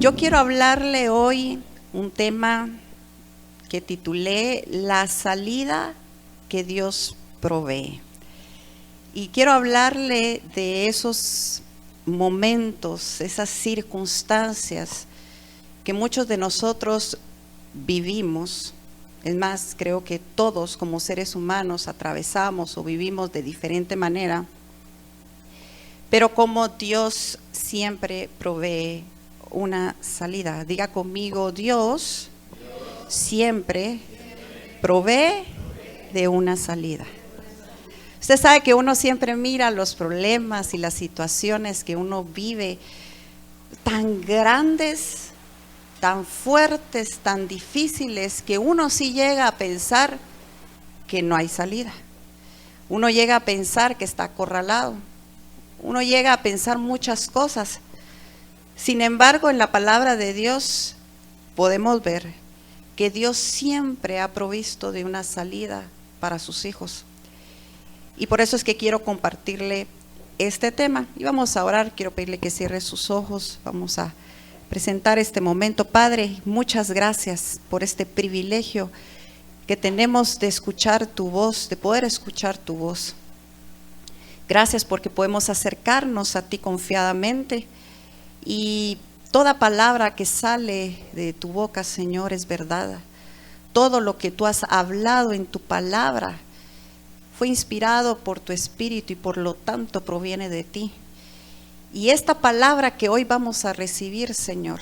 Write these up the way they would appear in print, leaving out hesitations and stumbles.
Yo quiero hablarle hoy un tema que titulé La salida que Dios provee. Y quiero hablarle de esos momentos, esas circunstancias que muchos de nosotros vivimos. Es más, creo que todos como seres humanos atravesamos o vivimos de diferente manera. Pero como Dios siempre provee una salida. Diga conmigo, Dios siempre provee de una salida. Usted sabe que uno siempre mira los problemas y las situaciones que uno vive tan grandes, tan fuertes, tan difíciles, que uno sí llega a pensar que no hay salida. Uno llega a pensar que está acorralado. Uno llega a pensar muchas cosas. Sin embargo, en la palabra de Dios podemos ver que Dios siempre ha provisto de una salida para sus hijos. Y por eso es que quiero compartirle este tema. Y vamos a orar, quiero pedirle que cierre sus ojos. Vamos a presentar este momento. Padre, muchas gracias por este privilegio que tenemos de escuchar tu voz, de poder escuchar tu voz. Gracias porque podemos acercarnos a ti confiadamente y toda palabra que sale de tu boca, Señor, es verdad. Todo lo que tú has hablado en tu palabra fue inspirado por tu Espíritu y por lo tanto proviene de ti. Y esta palabra que hoy vamos a recibir, Señor,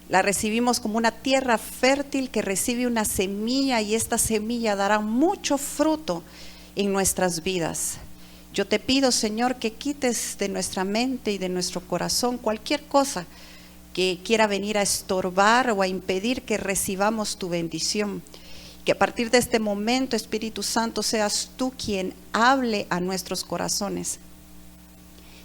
la recibimos como una tierra fértil que recibe una semilla y esta semilla dará mucho fruto en nuestras vidas. Yo te pido, Señor, que quites de nuestra mente y de nuestro corazón cualquier cosa que quiera venir a estorbar o a impedir que recibamos tu bendición. Que a partir de este momento, Espíritu Santo, seas tú quien hable a nuestros corazones.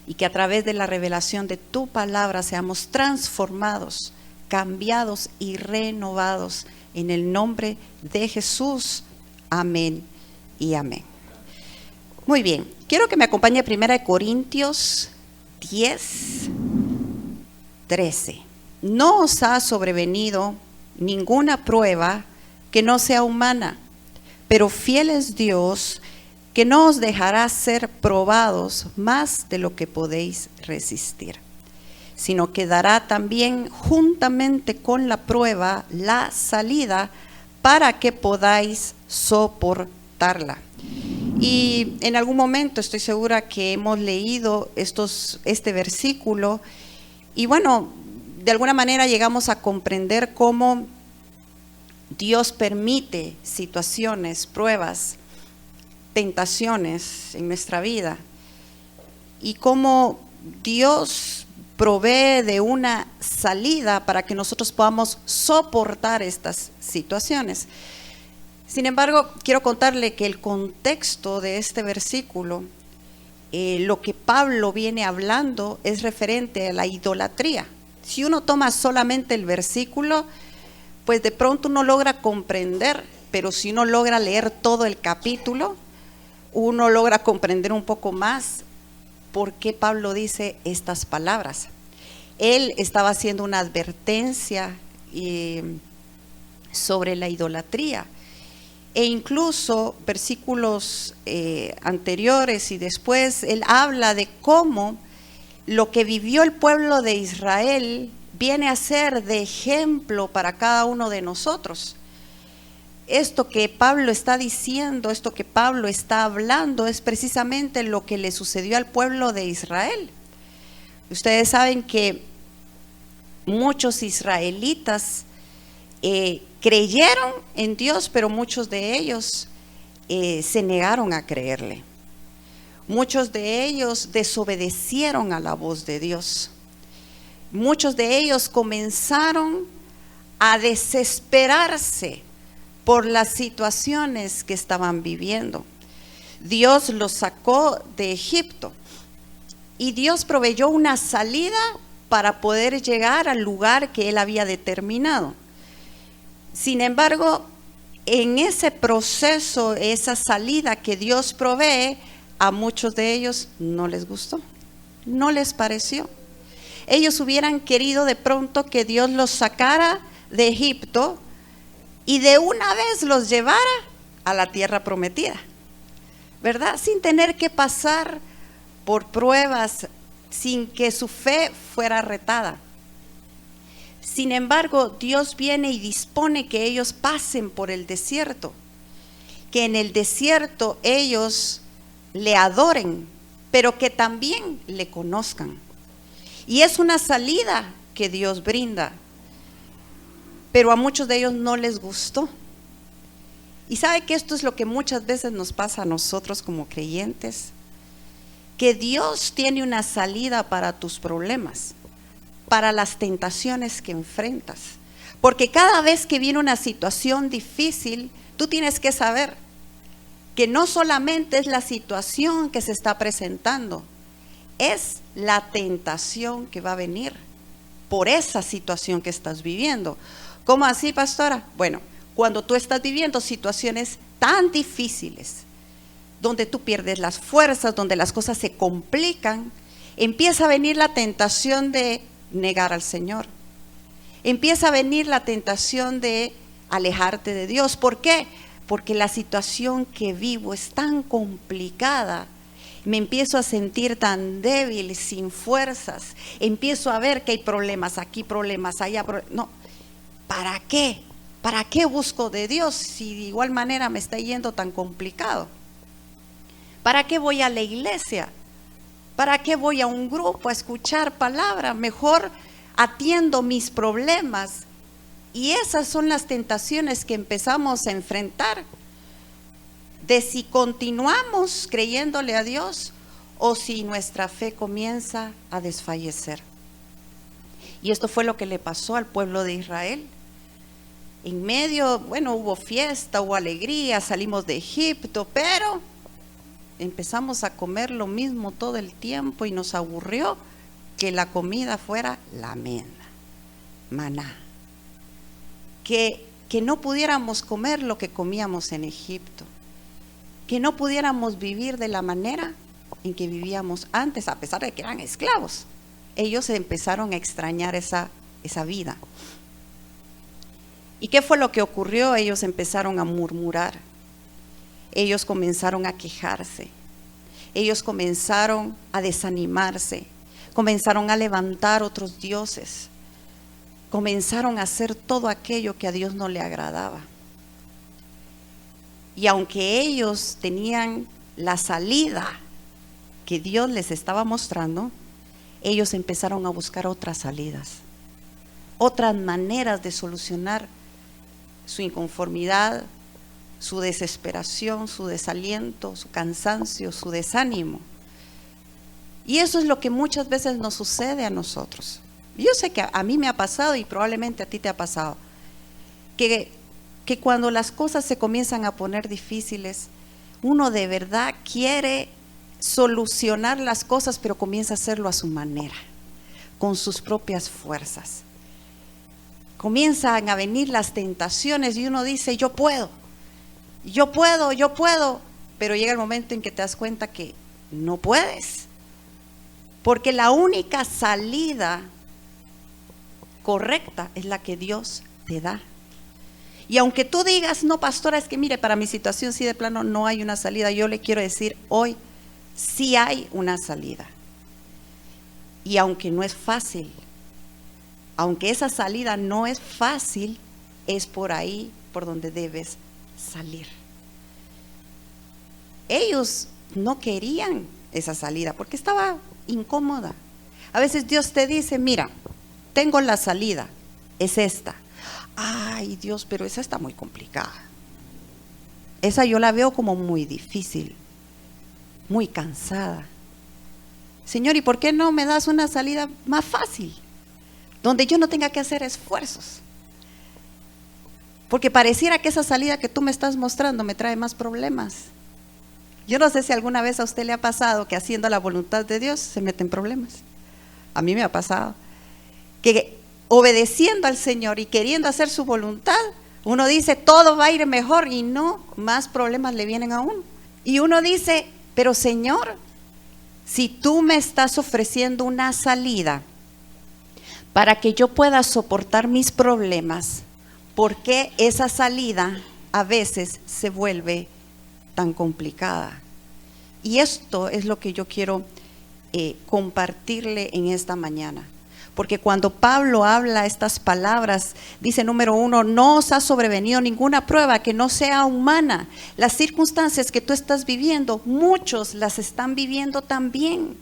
Y que a través de la revelación de tu palabra seamos transformados, cambiados y renovados. En el nombre de Jesús. Amén y amén. Muy bien, quiero que me acompañe a 1 Corintios 10, 13. No os ha sobrevenido ninguna prueba que no sea humana, pero fiel es Dios, que no os dejará ser probados más de lo que podéis resistir, sino que dará también juntamente con la prueba la salida para que podáis soportarla. Y en algún momento estoy segura que hemos leído este versículo y bueno, de alguna manera llegamos a comprender cómo Dios permite situaciones, pruebas, tentaciones en nuestra vida y cómo Dios provee de una salida para que nosotros podamos soportar estas situaciones. Sin embargo, quiero contarle que el contexto de este versículo, lo que Pablo viene hablando es referente a la idolatría. Si uno toma solamente el versículo, pues de pronto uno logra comprender, pero si uno logra leer todo el capítulo, uno logra comprender un poco más por qué Pablo dice estas palabras. Él estaba haciendo una advertencia sobre la idolatría. E incluso versículos anteriores y después, él habla de cómo lo que vivió el pueblo de Israel viene a ser de ejemplo para cada uno de nosotros. Esto que Pablo está diciendo, esto que Pablo está hablando, es precisamente lo que le sucedió al pueblo de Israel. Ustedes saben que muchos israelitas creyeron en Dios, pero muchos de ellos se negaron a creerle. Muchos de ellos desobedecieron a la voz de Dios. Muchos de ellos comenzaron a desesperarse por las situaciones que estaban viviendo. Dios los sacó de Egipto y Dios proveyó una salida para poder llegar al lugar que Él había determinado. Sin embargo, en ese proceso, esa salida que Dios provee, a muchos de ellos no les gustó, no les pareció. ellos hubieran querido de pronto que Dios los sacara de Egipto y de una vez los llevara a la tierra prometida, ¿verdad? Sin tener que pasar por pruebas, sin que su fe fuera retada. Sin embargo, Dios viene y dispone que ellos pasen por el desierto, que en el desierto ellos le adoren, pero que también le conozcan. Y es una salida que Dios brinda, pero a muchos de ellos no les gustó. Y sabe que esto es lo que muchas veces nos pasa a nosotros como creyentes, que Dios tiene una salida para tus problemas, para las tentaciones que enfrentas. Porque cada vez que viene una situación difícil, tú tienes que saber que no solamente es la situación que se está presentando, es la tentación que va a venir por esa situación que estás viviendo. ¿Cómo así, pastora? Bueno, cuando tú estás viviendo situaciones tan difíciles, donde tú pierdes las fuerzas, donde las cosas se complican, empieza a venir la tentación de negar al Señor. Empieza a venir la tentación de alejarte de Dios. ¿Por qué? Porque la situación que vivo es tan complicada. Me empiezo a sentir tan débil, sin fuerzas. Empiezo a ver que hay problemas aquí, problemas allá. No, ¿para qué? ¿Para qué busco de Dios si de igual manera me está yendo tan complicado? ¿Para qué voy a la iglesia? ¿Para qué voy a un grupo a escuchar palabra? Mejor atiendo mis problemas. Y esas son las tentaciones que empezamos a enfrentar, de si continuamos creyéndole a Dios o si nuestra fe comienza a desfallecer. Y esto fue lo que le pasó al pueblo de Israel. En medio, bueno, hubo fiesta, hubo alegría, salimos de Egipto, pero empezamos a comer lo mismo todo el tiempo y nos aburrió que la comida fuera la mena, maná. Que no pudiéramos comer lo que comíamos en Egipto, que no pudiéramos vivir de la manera en que vivíamos antes, a pesar de que eran esclavos. Ellos empezaron a extrañar esa vida. ¿Y qué fue lo que ocurrió? Ellos empezaron a murmurar, ellos comenzaron a quejarse, ellos comenzaron a desanimarse, comenzaron a levantar otros dioses, comenzaron a hacer todo aquello que a Dios no le agradaba. Y aunque ellos tenían la salida que Dios les estaba mostrando, ellos empezaron a buscar otras salidas, otras maneras de solucionar su inconformidad, su desesperación, su desaliento, su cansancio, su desánimo. Y eso es lo que muchas veces nos sucede a nosotros. Yo sé que a mí me ha pasado y probablemente a ti te ha pasado, que cuando las cosas se comienzan a poner difíciles, uno de verdad quiere solucionar las cosas, pero comienza a hacerlo a su manera, con sus propias fuerzas. Comienzan a venir las tentaciones y uno dice, yo puedo, pero llega el momento en que te das cuenta que no puedes, porque la única salida correcta es la que Dios te da. Y aunque tú digas, no, pastora, es que mire, para mi situación sí de plano no hay una salida, yo le quiero decir hoy, sí hay una salida. Y aunque no es fácil, aunque esa salida no es fácil, es por ahí por donde debes salir. Ellos no querían esa salida porque estaba incómoda. A veces Dios te dice, mira, tengo la salida, es esta. Ay, Dios, pero esa está muy complicada. Esa yo la veo como muy difícil, muy cansada. Señor, ¿y por qué no me das una salida más fácil, donde yo no tenga que hacer esfuerzos? Porque pareciera que esa salida que tú me estás mostrando me trae más problemas. Yo no sé si alguna vez a usted le ha pasado que haciendo la voluntad de Dios se meten problemas. A mí me ha pasado que obedeciendo al Señor y queriendo hacer su voluntad, uno dice todo va a ir mejor y no, más problemas le vienen a uno. Y uno dice, pero Señor, si tú me estás ofreciendo una salida, para que yo pueda soportar mis problemas, ¿por qué esa salida a veces se vuelve tan complicada? Y esto es lo que yo quiero compartirle en esta mañana. Porque cuando Pablo habla estas palabras, dice número 1, no os ha sobrevenido ninguna prueba que no sea humana. Las circunstancias que tú estás viviendo, muchos las están viviendo también.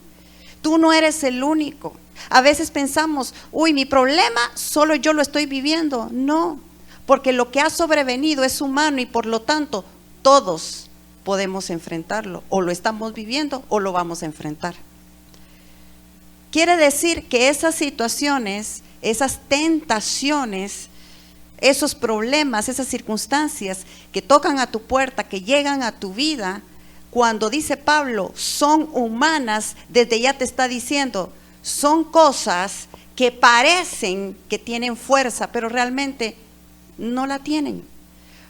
Tú no eres el único. A veces pensamos, uy, mi problema solo yo lo estoy viviendo. No, porque lo que ha sobrevenido es humano y por lo tanto todos podemos enfrentarlo. O lo estamos viviendo o lo vamos a enfrentar. Quiere decir que esas situaciones, esas tentaciones, esos problemas, esas circunstancias que tocan a tu puerta, que llegan a tu vida, cuando dice Pablo, son humanas, desde ya te está diciendo, son cosas que parecen que tienen fuerza, pero realmente no la tienen.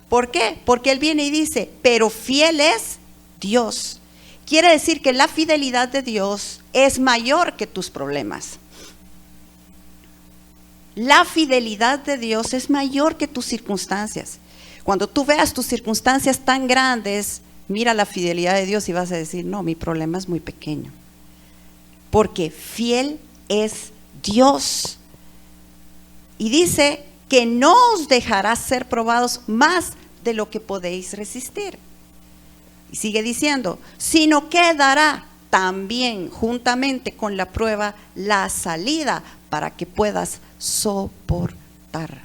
¿Por qué? Porque él viene y dice, pero fiel es Dios. Quiere decir que la fidelidad de Dios es mayor que tus problemas. La fidelidad de Dios es mayor que tus circunstancias. Cuando tú veas tus circunstancias tan grandes, mira la fidelidad de Dios y vas a decir, no, mi problema es muy pequeño. Porque fiel es Dios. Y dice que no os dejará ser probados más de lo que podéis resistir. Y sigue diciendo, sino que dará también juntamente con la prueba la salida para que puedas soportar.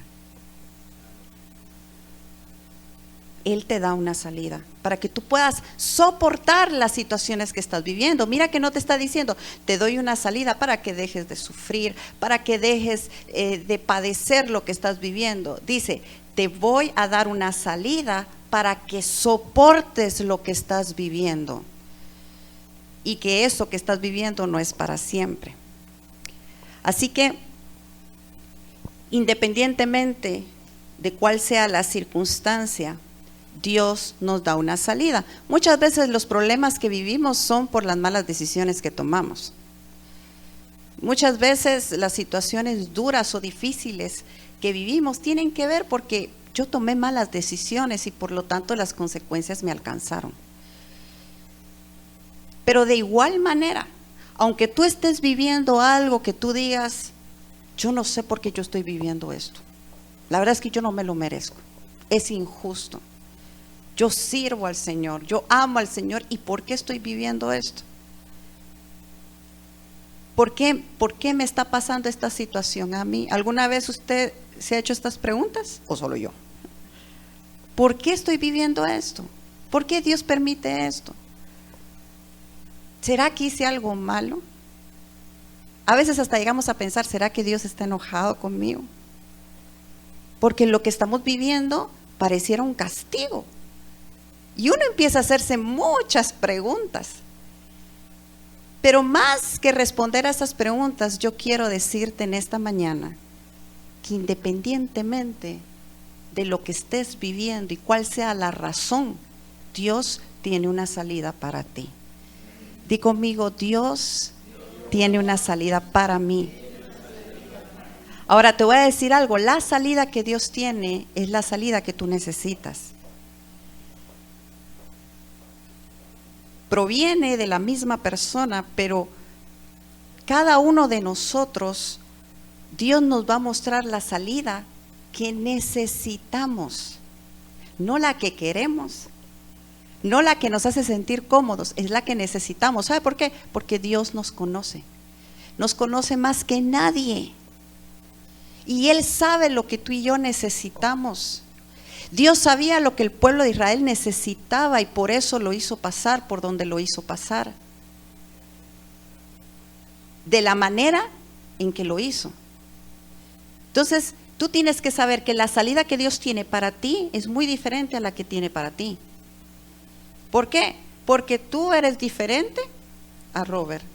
Él te da una salida para que tú puedas soportar las situaciones que estás viviendo. Mira que no te está diciendo, te doy una salida para que dejes de sufrir, para que dejes de padecer lo que estás viviendo. Dice, te voy a dar una salida para que soportes lo que estás viviendo. Y que eso que estás viviendo no es para siempre. Así que, independientemente de cuál sea la circunstancia, Dios nos da una salida. Muchas veces los problemas que vivimos son por las malas decisiones que tomamos. Muchas veces las situaciones duras o difíciles que vivimos tienen que ver porque yo tomé malas decisiones y por lo tanto las consecuencias me alcanzaron. Pero de igual manera, aunque tú estés viviendo algo que tú digas, yo no sé por qué yo estoy viviendo esto. La verdad es que yo no me lo merezco. Es injusto. Yo sirvo al Señor, yo amo al Señor, ¿y por qué estoy viviendo esto? ¿Por qué me está pasando esta situación a mí? ¿Alguna vez usted se ha hecho estas preguntas o solo yo? ¿Por qué estoy viviendo esto? ¿Por qué Dios permite esto? ¿Será que hice algo malo? A veces hasta llegamos a pensar, ¿será que Dios está enojado conmigo? Porque lo que estamos viviendo pareciera un castigo. Y uno empieza a hacerse muchas preguntas. Pero más que responder a esas preguntas, yo quiero decirte en esta mañana que independientemente de lo que estés viviendo y cuál sea la razón, Dios tiene una salida para ti. Di conmigo, Dios tiene una salida para mí. Ahora te voy a decir algo, la salida que Dios tiene es la salida que tú necesitas. Proviene de la misma persona, pero cada uno de nosotros, Dios nos va a mostrar la salida que necesitamos, no la que queremos, no la que nos hace sentir cómodos, es la que necesitamos. ¿Sabe por qué? Porque Dios nos conoce más que nadie. Y Él sabe lo que tú y yo necesitamos. Dios sabía lo que el pueblo de Israel necesitaba y por eso lo hizo pasar por donde lo hizo pasar. De la manera en que lo hizo. Entonces, tú tienes que saber que la salida que Dios tiene para ti es muy diferente a la que tiene para ti. ¿Por qué? Porque tú eres diferente a Robert.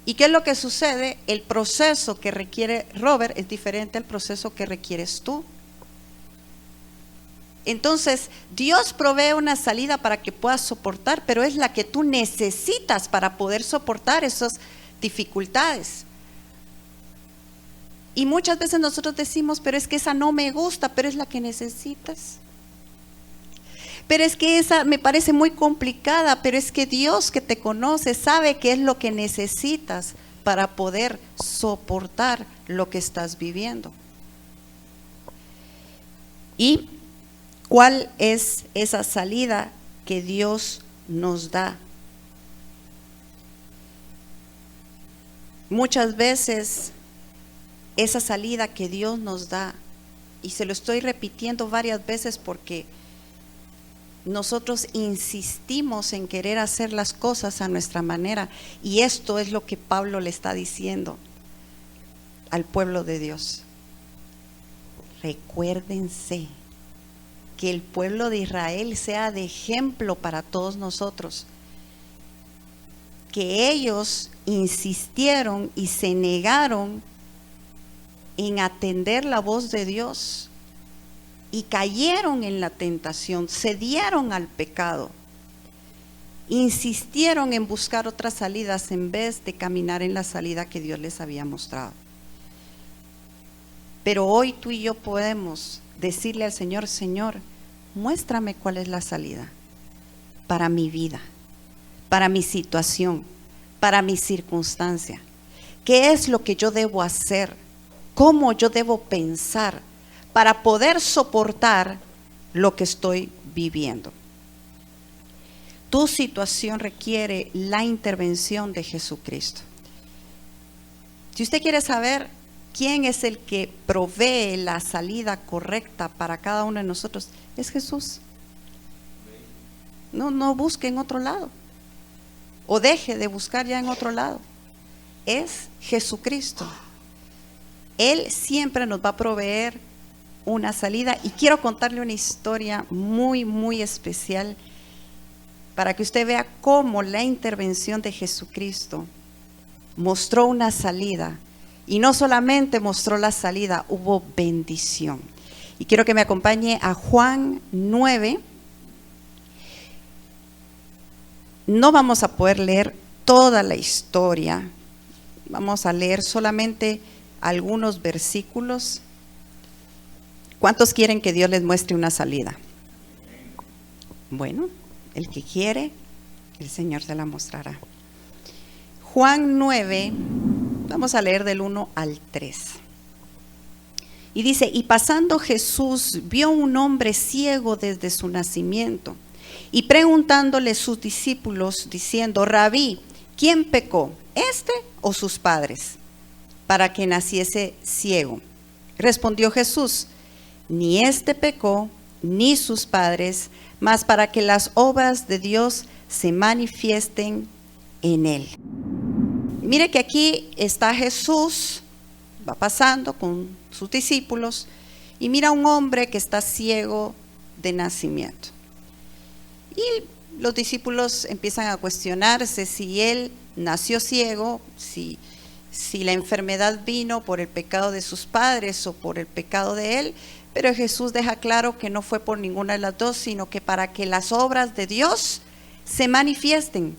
¿Y qué es lo que sucede? El proceso que requiere Robert es diferente al proceso que requieres tú. Entonces, Dios provee una salida para que puedas soportar, pero es la que tú necesitas para poder soportar esas dificultades. Y muchas veces nosotros decimos, pero es que esa no me gusta, pero es la que necesitas. Pero es que esa me parece muy complicada, pero es que Dios que te conoce sabe qué es lo que necesitas para poder soportar lo que estás viviendo. ¿Y cuál es esa salida que Dios nos da? Muchas veces esa salida que Dios nos da, y se lo estoy repitiendo varias veces porque nosotros insistimos en querer hacer las cosas a nuestra manera, y esto es lo que Pablo le está diciendo al pueblo de Dios. Recuérdense que el pueblo de Israel sea de ejemplo para todos nosotros, que ellos insistieron y se negaron en atender la voz de Dios y cayeron en la tentación, cedieron al pecado, insistieron en buscar otras salidas en vez de caminar en la salida que Dios les había mostrado. Pero hoy tú y yo podemos decirle al Señor: Señor, muéstrame cuál es la salida para mi vida, para mi situación, para mi circunstancia. ¿Qué es lo que yo debo hacer? ¿Cómo yo debo pensar para poder soportar lo que estoy viviendo? Tu situación requiere la intervención de Jesucristo. Si usted quiere saber quién es el que provee la salida correcta para cada uno de nosotros, es Jesús. No busque en otro lado, o deje de buscar ya en otro lado. Es Jesucristo. Él siempre nos va a proveer una salida, y quiero contarle una historia muy, muy especial para que usted vea cómo la intervención de Jesucristo mostró una salida, y no solamente mostró la salida, hubo bendición. Y quiero que me acompañe a Juan 9. No vamos a poder leer toda la historia, vamos a leer solamente algunos versículos. ¿Cuántos quieren que Dios les muestre una salida? Bueno, el que quiere, el Señor se la mostrará. Juan 9, vamos a leer del 1 al 3. Y dice: y pasando Jesús vio un hombre ciego desde su nacimiento, y preguntándole sus discípulos, diciendo: Rabí, ¿quién pecó, este o sus padres, para que naciese ciego? Respondió Jesús: ni este pecó, ni sus padres, mas para que las obras de Dios se manifiesten en él. Mire que aquí está Jesús, va pasando con sus discípulos, y mira a un hombre que está ciego de nacimiento. Y los discípulos empiezan a cuestionarse si él nació ciego, si la enfermedad vino por el pecado de sus padres o por el pecado de él. Pero Jesús deja claro que no fue por ninguna de las dos, sino que para que las obras de Dios se manifiesten.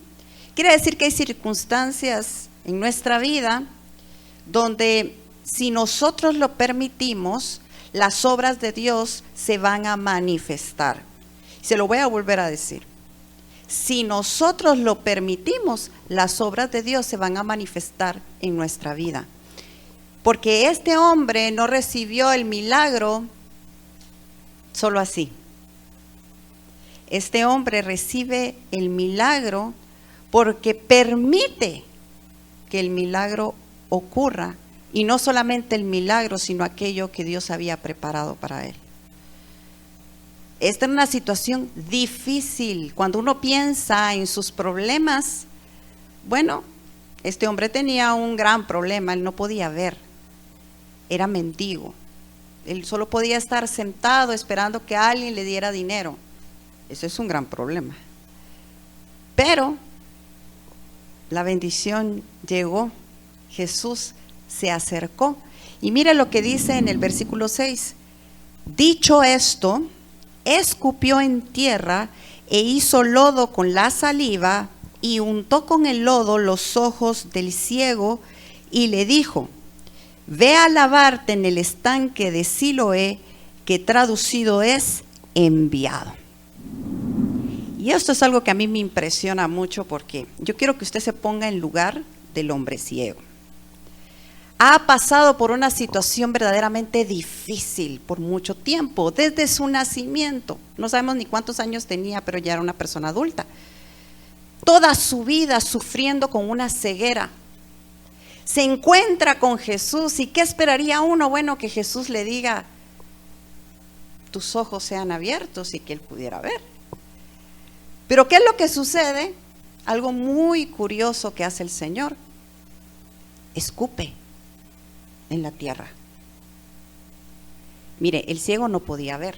Quiere decir que hay circunstancias en nuestra vida donde, si nosotros lo permitimos, las obras de Dios se van a manifestar. Se lo voy a volver a decir. Si nosotros lo permitimos, las obras de Dios se van a manifestar en nuestra vida. Porque este hombre no recibió el milagro solo así. Este hombre recibe el milagro porque permite que el milagro ocurra, y no solamente el milagro, sino aquello que Dios había preparado para él. Esta es una situación difícil. Cuando uno piensa en sus problemas, bueno, este hombre tenía un gran problema, él no podía ver, era mendigo. Él solo podía estar sentado esperando que alguien le diera dinero. Eso es un gran problema. Pero la bendición llegó. Jesús se acercó. Y mire lo que dice en el versículo 6. Dicho esto, escupió en tierra e hizo lodo con la saliva y untó con el lodo los ojos del ciego y le dijo: ve a lavarte en el estanque de Siloé, que traducido es enviado. Y esto es algo que a mí me impresiona mucho, porque yo quiero que usted se ponga en lugar del hombre ciego. Ha pasado por una situación verdaderamente difícil por mucho tiempo, desde su nacimiento. No sabemos ni cuántos años tenía, pero ya era una persona adulta. Toda su vida sufriendo con una ceguera. Se encuentra con Jesús, ¿y qué esperaría uno? Bueno, que Jesús le diga, tus ojos sean abiertos, y que él pudiera ver. Pero ¿qué es lo que sucede? Algo muy curioso que hace el Señor. Escupe en la tierra. Mire, el ciego no podía ver.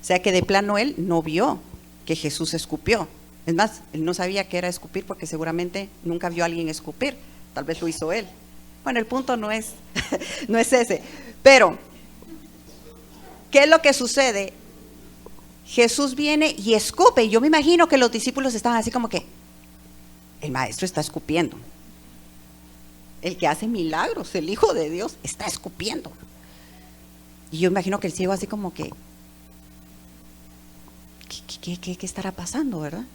O sea que de plano él no vio que Jesús escupió. Es más, él no sabía qué era escupir, porque seguramente nunca vio a alguien escupir. Tal vez lo hizo él. Bueno, el punto no es, no es ese. Pero, ¿qué es lo que sucede? Jesús viene y escupe. Y yo me imagino que los discípulos estaban así como que, el maestro está escupiendo. El que hace milagros, el Hijo de Dios, está escupiendo. Y yo imagino que el ciego así como que, ¿qué estará pasando, verdad?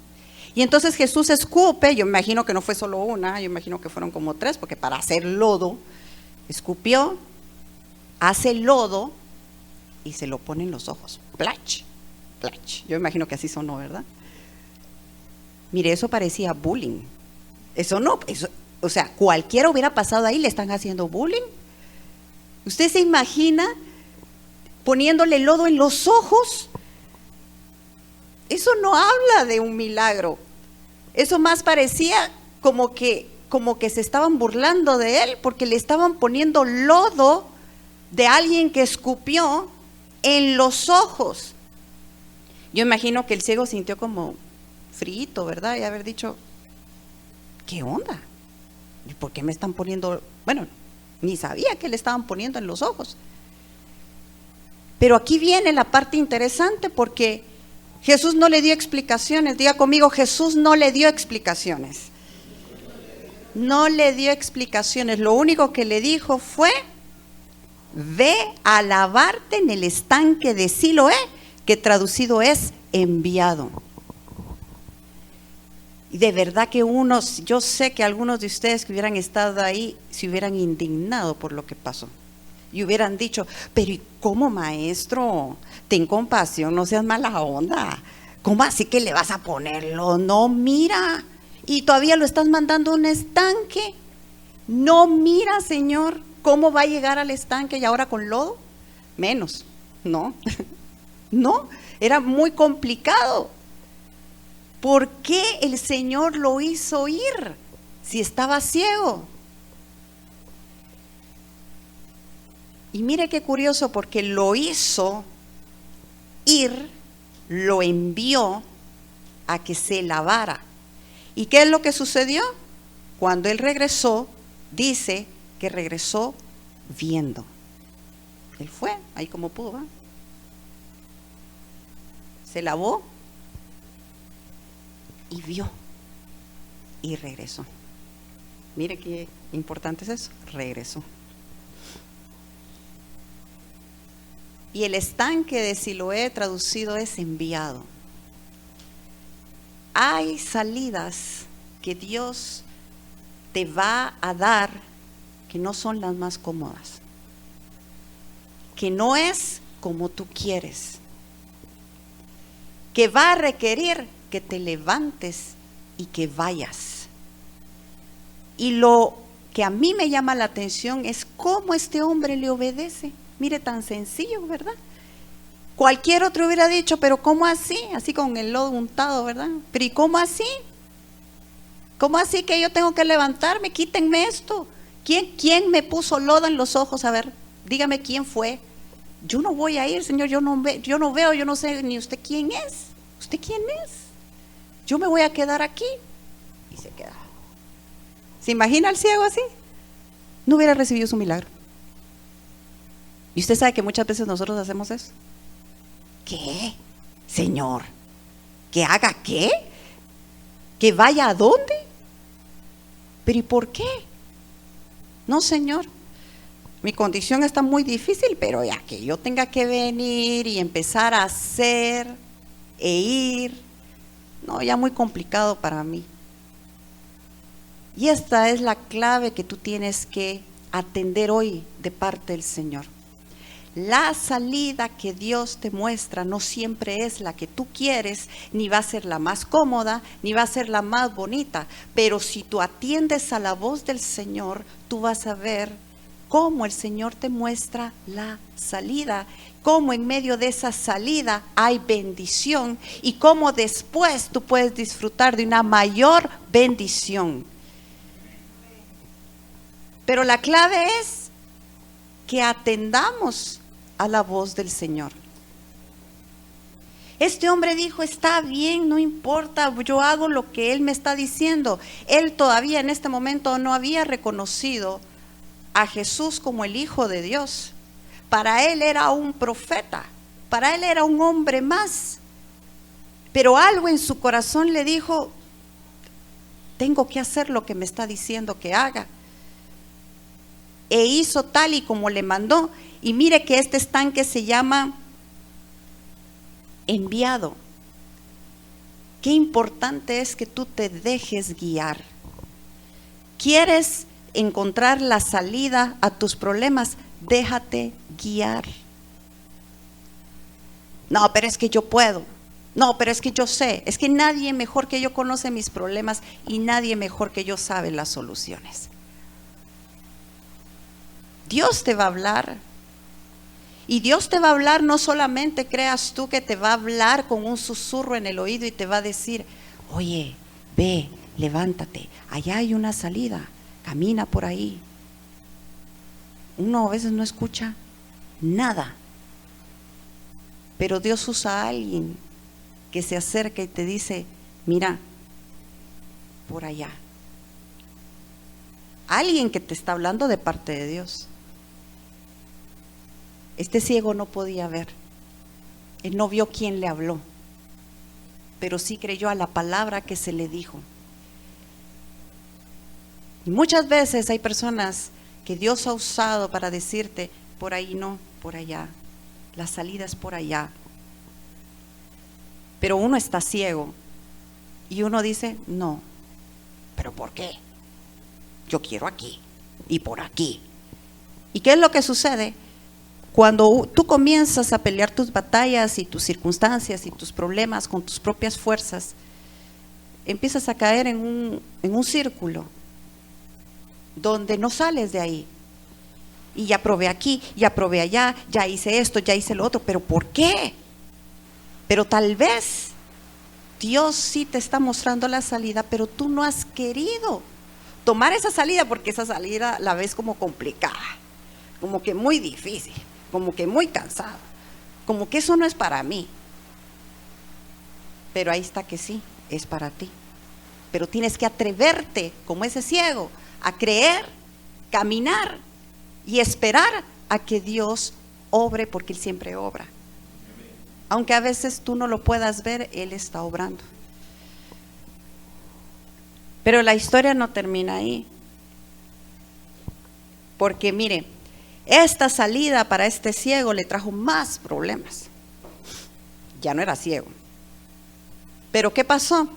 Y entonces Jesús escupe. Yo me imagino que no fue solo una, yo imagino que fueron como tres, porque para hacer lodo, escupió, hace lodo y se lo pone en los ojos. Plach, plach. Yo imagino que así sonó, ¿verdad? Mire, eso parecía bullying. Eso no, eso, o sea, cualquiera hubiera pasado ahí, le están haciendo bullying. ¿Usted se imagina poniéndole lodo en los ojos? Eso no habla de un milagro. Eso más parecía como que se estaban burlando de él, porque le estaban poniendo lodo de alguien que escupió en los ojos. Yo imagino que el ciego sintió como frito, ¿verdad? Y haber dicho, ¿qué onda? ¿Y por qué me están poniendo? Bueno, ni sabía que le estaban poniendo en los ojos. Pero aquí viene la parte interesante, porque Jesús no le dio explicaciones. Diga conmigo, Jesús no le dio explicaciones. No le dio explicaciones. Lo único que le dijo fue, ve a lavarte en el estanque de Siloé, que traducido es enviado. Y de verdad que yo sé que algunos de ustedes que hubieran estado ahí se hubieran indignado por lo que pasó. Y hubieran dicho, pero ¿y cómo, maestro? Ten compasión, no seas mala onda. ¿Cómo así que le vas a ponerlo? No, mira. Y todavía lo estás mandando a un estanque. No, mira, Señor, ¿cómo va a llegar al estanque y ahora con lodo? Menos, no. No, era muy complicado. ¿Por qué el Señor lo hizo ir si estaba ciego? Y mire qué curioso, porque lo hizo ir, lo envió a que se lavara. ¿Y qué es lo que sucedió? Cuando él regresó, dice que regresó viendo. Él fue ahí como pudo, ¿va? Se lavó y vio y regresó. Mire qué importante es eso, regresó. Y el estanque de Siloé traducido es enviado. Hay salidas que Dios te va a dar que no son las más cómodas, que no es como tú quieres, que va a requerir que te levantes y que vayas. Y lo que a mí me llama la atención es cómo este hombre le obedece. Mire, tan sencillo, ¿verdad? Cualquier otro hubiera dicho, pero ¿cómo así? Así con el lodo untado, ¿verdad? Pero ¿y cómo así? ¿Cómo así que yo tengo que levantarme? Quítenme esto. ¿Quién me puso lodo en los ojos? A ver, dígame quién fue. Yo no voy a ir, Señor, yo no veo, yo no sé ni usted quién es. ¿Usted quién es? Yo me voy a quedar aquí. Y se queda. ¿Se imagina al ciego así? No hubiera recibido su milagro. Y usted sabe que muchas veces nosotros hacemos eso. ¿Qué? Señor, ¿que haga qué? ¿Que vaya a dónde? ¿Pero y por qué? No, Señor, mi condición está muy difícil, pero ya que yo tenga que venir y empezar a hacer e ir, no, ya muy complicado para mí. Y esta es la clave que tú tienes que atender hoy de parte del Señor. La salida que Dios te muestra no siempre es la que tú quieres, ni va a ser la más cómoda, ni va a ser la más bonita, pero si tú atiendes a la voz del Señor, tú vas a ver cómo el Señor te muestra la salida, cómo en medio de esa salida hay bendición y cómo después tú puedes disfrutar de una mayor bendición. Pero la clave es que atendamos a la voz del Señor. Este hombre dijo, está bien, no importa, yo hago lo que Él me está diciendo. Él todavía en este momento no había reconocido a Jesús como el Hijo de Dios. Para él era un profeta, para él era un hombre más. Pero algo en su corazón le dijo, tengo que hacer lo que me está diciendo que haga. E hizo tal y como le mandó. Y mire que este estanque se llama enviado. Qué importante es que tú te dejes guiar. ¿Quieres encontrar la salida a tus problemas? Déjate guiar. No, pero es que yo puedo. No, pero es que yo sé. Es que nadie mejor que yo conoce mis problemas y nadie mejor que yo sabe las soluciones. Dios te va a hablar. Y Dios te va a hablar, no solamente creas tú que te va a hablar con un susurro en el oído y te va a decir, oye, ve, levántate, allá hay una salida, camina por ahí. Uno a veces no escucha nada, pero Dios usa a alguien que se acerca y te dice, mira, por allá. Alguien que te está hablando de parte de Dios. Este ciego no podía ver, él no vio quién le habló, pero sí creyó a la palabra que se le dijo. Y muchas veces hay personas que Dios ha usado para decirte, por ahí no, por allá, la salida es por allá. Pero uno está ciego y uno dice, no, ¿pero por qué? Yo quiero aquí y por aquí. ¿Y qué es lo que sucede? Cuando tú comienzas a pelear tus batallas y tus circunstancias y tus problemas con tus propias fuerzas, empiezas a caer en un círculo donde no sales de ahí. Y ya probé aquí, ya probé allá, ya hice esto, ya hice lo otro, pero ¿por qué? Pero tal vez Dios sí te está mostrando la salida, pero tú no has querido tomar esa salida porque esa salida la ves como complicada, como que muy difícil, como que muy cansada, como que eso no es para mí. Pero ahí está que sí, es para ti. Pero tienes que atreverte, como ese ciego, a creer, caminar y esperar a que Dios obre, porque Él siempre obra. Aunque a veces tú no lo puedas ver, Él está obrando. Pero la historia no termina ahí. Porque mire, esta salida para este ciego le trajo más problemas. Ya no era ciego. Pero ¿qué pasó?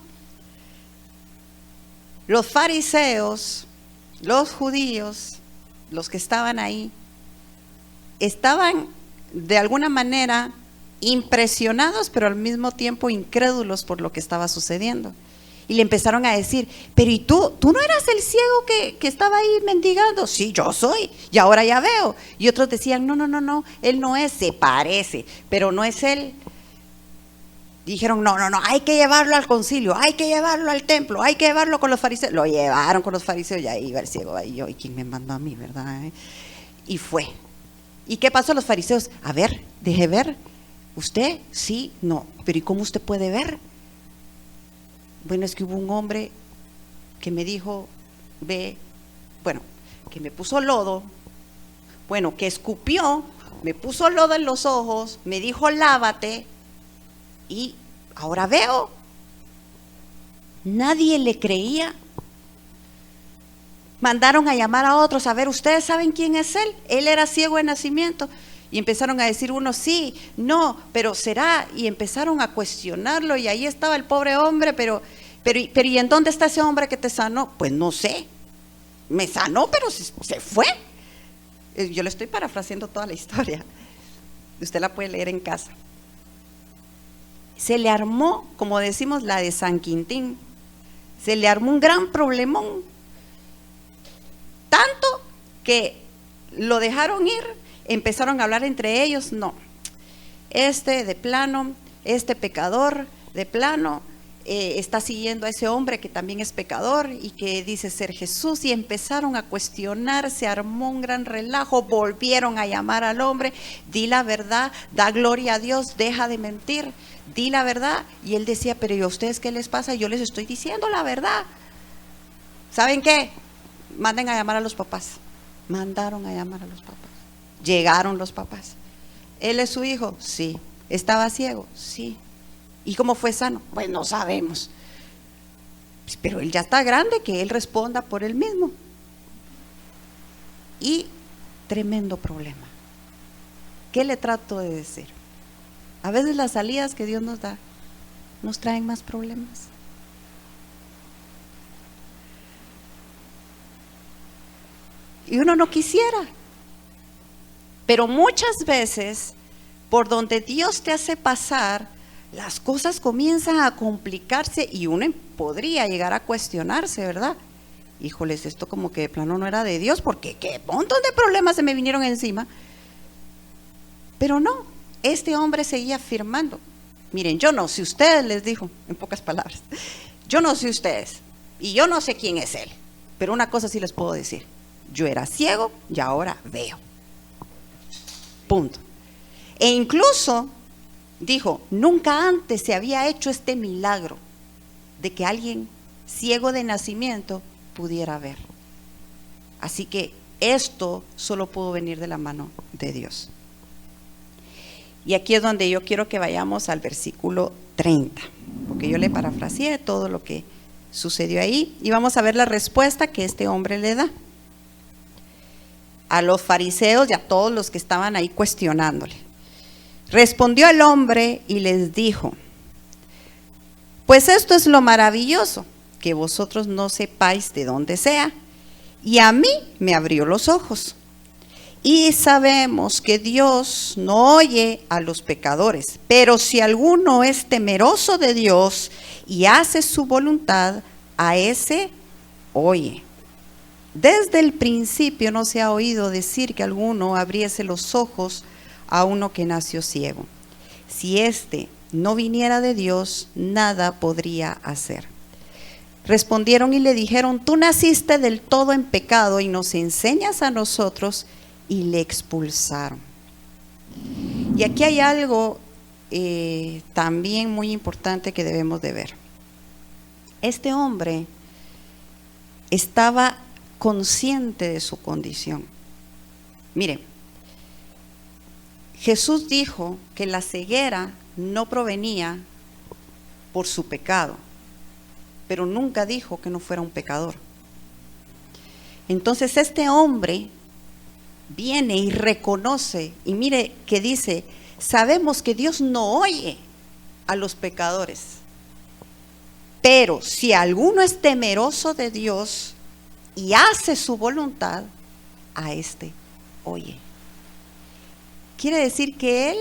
Los fariseos, los judíos, los que estaban ahí, estaban de alguna manera impresionados, pero al mismo tiempo incrédulos por lo que estaba sucediendo. Y le empezaron a decir, pero ¿y tú no eras el ciego que estaba ahí mendigando? Sí, yo soy, y ahora ya veo. Y otros decían, no, él no es, se parece, pero no es él. Dijeron, no, hay que llevarlo al concilio, hay que llevarlo al templo, hay que llevarlo con los fariseos. Lo llevaron con los fariseos, y ahí iba el ciego, ahí yo, ¿y quién me mandó a mí, verdad? Y fue. ¿Y qué pasó a los fariseos? A ver, deje ver. ¿Usted? Sí, no. Pero ¿y cómo usted puede ver? Bueno, es que hubo un hombre que me dijo, ve, bueno, que me puso lodo, bueno, que escupió, me puso lodo en los ojos, me dijo lávate y ahora veo. Nadie le creía. Mandaron a llamar a otros, a ver, ¿ustedes saben quién es él? Él era ciego de nacimiento. Y empezaron a decir uno, sí, no, pero será. Y empezaron a cuestionarlo y ahí estaba el pobre hombre, pero ¿y en dónde está ese hombre que te sanó? Pues no sé, me sanó, pero se fue. Yo le estoy parafraseando toda la historia. Usted la puede leer en casa. Se le armó, como decimos, la de San Quintín. Se le armó un gran problemón. Tanto que lo dejaron ir, empezaron a hablar entre ellos, no, de plano, este pecador de plano está siguiendo a ese hombre que también es pecador y que dice ser Jesús, y empezaron a cuestionar, se armó un gran relajo, volvieron a llamar al hombre, di la verdad, da gloria a Dios, deja de mentir, di la verdad. Y él decía, pero ¿y a ustedes qué les pasa? Yo les estoy diciendo la verdad. ¿Saben qué? Manden a llamar a los papás. Mandaron a llamar a los papás. Llegaron los papás. ¿Él es su hijo? Sí. ¿Estaba ciego? Sí. ¿Y cómo fue sano? Pues no sabemos. Pero él ya está grande, que él responda por él mismo. Y tremendo problema. ¿Qué le trato de decir? A veces las salidas que Dios nos da nos traen más problemas. Y uno no quisiera, pero muchas veces por donde Dios te hace pasar, las cosas comienzan a complicarse y uno podría llegar a cuestionarse, ¿verdad? Híjoles, esto como que de plano no era de Dios, porque qué montón de problemas se me vinieron encima. Pero no, este hombre seguía afirmando. Miren, yo no sé ustedes, les dijo, en pocas palabras, yo no sé ustedes y yo no sé quién es él, pero una cosa sí les puedo decir. Yo era ciego y ahora veo. Punto. E incluso dijo, nunca antes se había hecho este milagro de que alguien ciego de nacimiento pudiera ver. Así que esto solo pudo venir de la mano de Dios. Y aquí es donde yo quiero que vayamos al versículo 30, porque yo le parafraseé todo lo que sucedió ahí y vamos a ver la respuesta que este hombre le da a los fariseos y a todos los que estaban ahí cuestionándole. Respondió el hombre y les dijo, pues esto es lo maravilloso, que vosotros no sepáis de dónde sea, y a mí me abrió los ojos. Y sabemos que Dios no oye a los pecadores, pero si alguno es temeroso de Dios y hace su voluntad, a ese oye. Desde el principio no se ha oído decir que alguno abriese los ojos a uno que nació ciego. Si éste no viniera de Dios, nada podría hacer. Respondieron y le dijeron, tú naciste del todo en pecado y nos enseñas a nosotros, y le expulsaron. Y aquí hay algo también muy importante que debemos de ver. Este hombre estaba consciente de su condición. Mire, Jesús dijo que la ceguera no provenía por su pecado, pero nunca dijo que no fuera un pecador. Entonces este hombre viene y reconoce, y mire que dice, sabemos que Dios no oye a los pecadores, pero si alguno es temeroso de Dios y hace su voluntad, a este oye. Quiere decir que él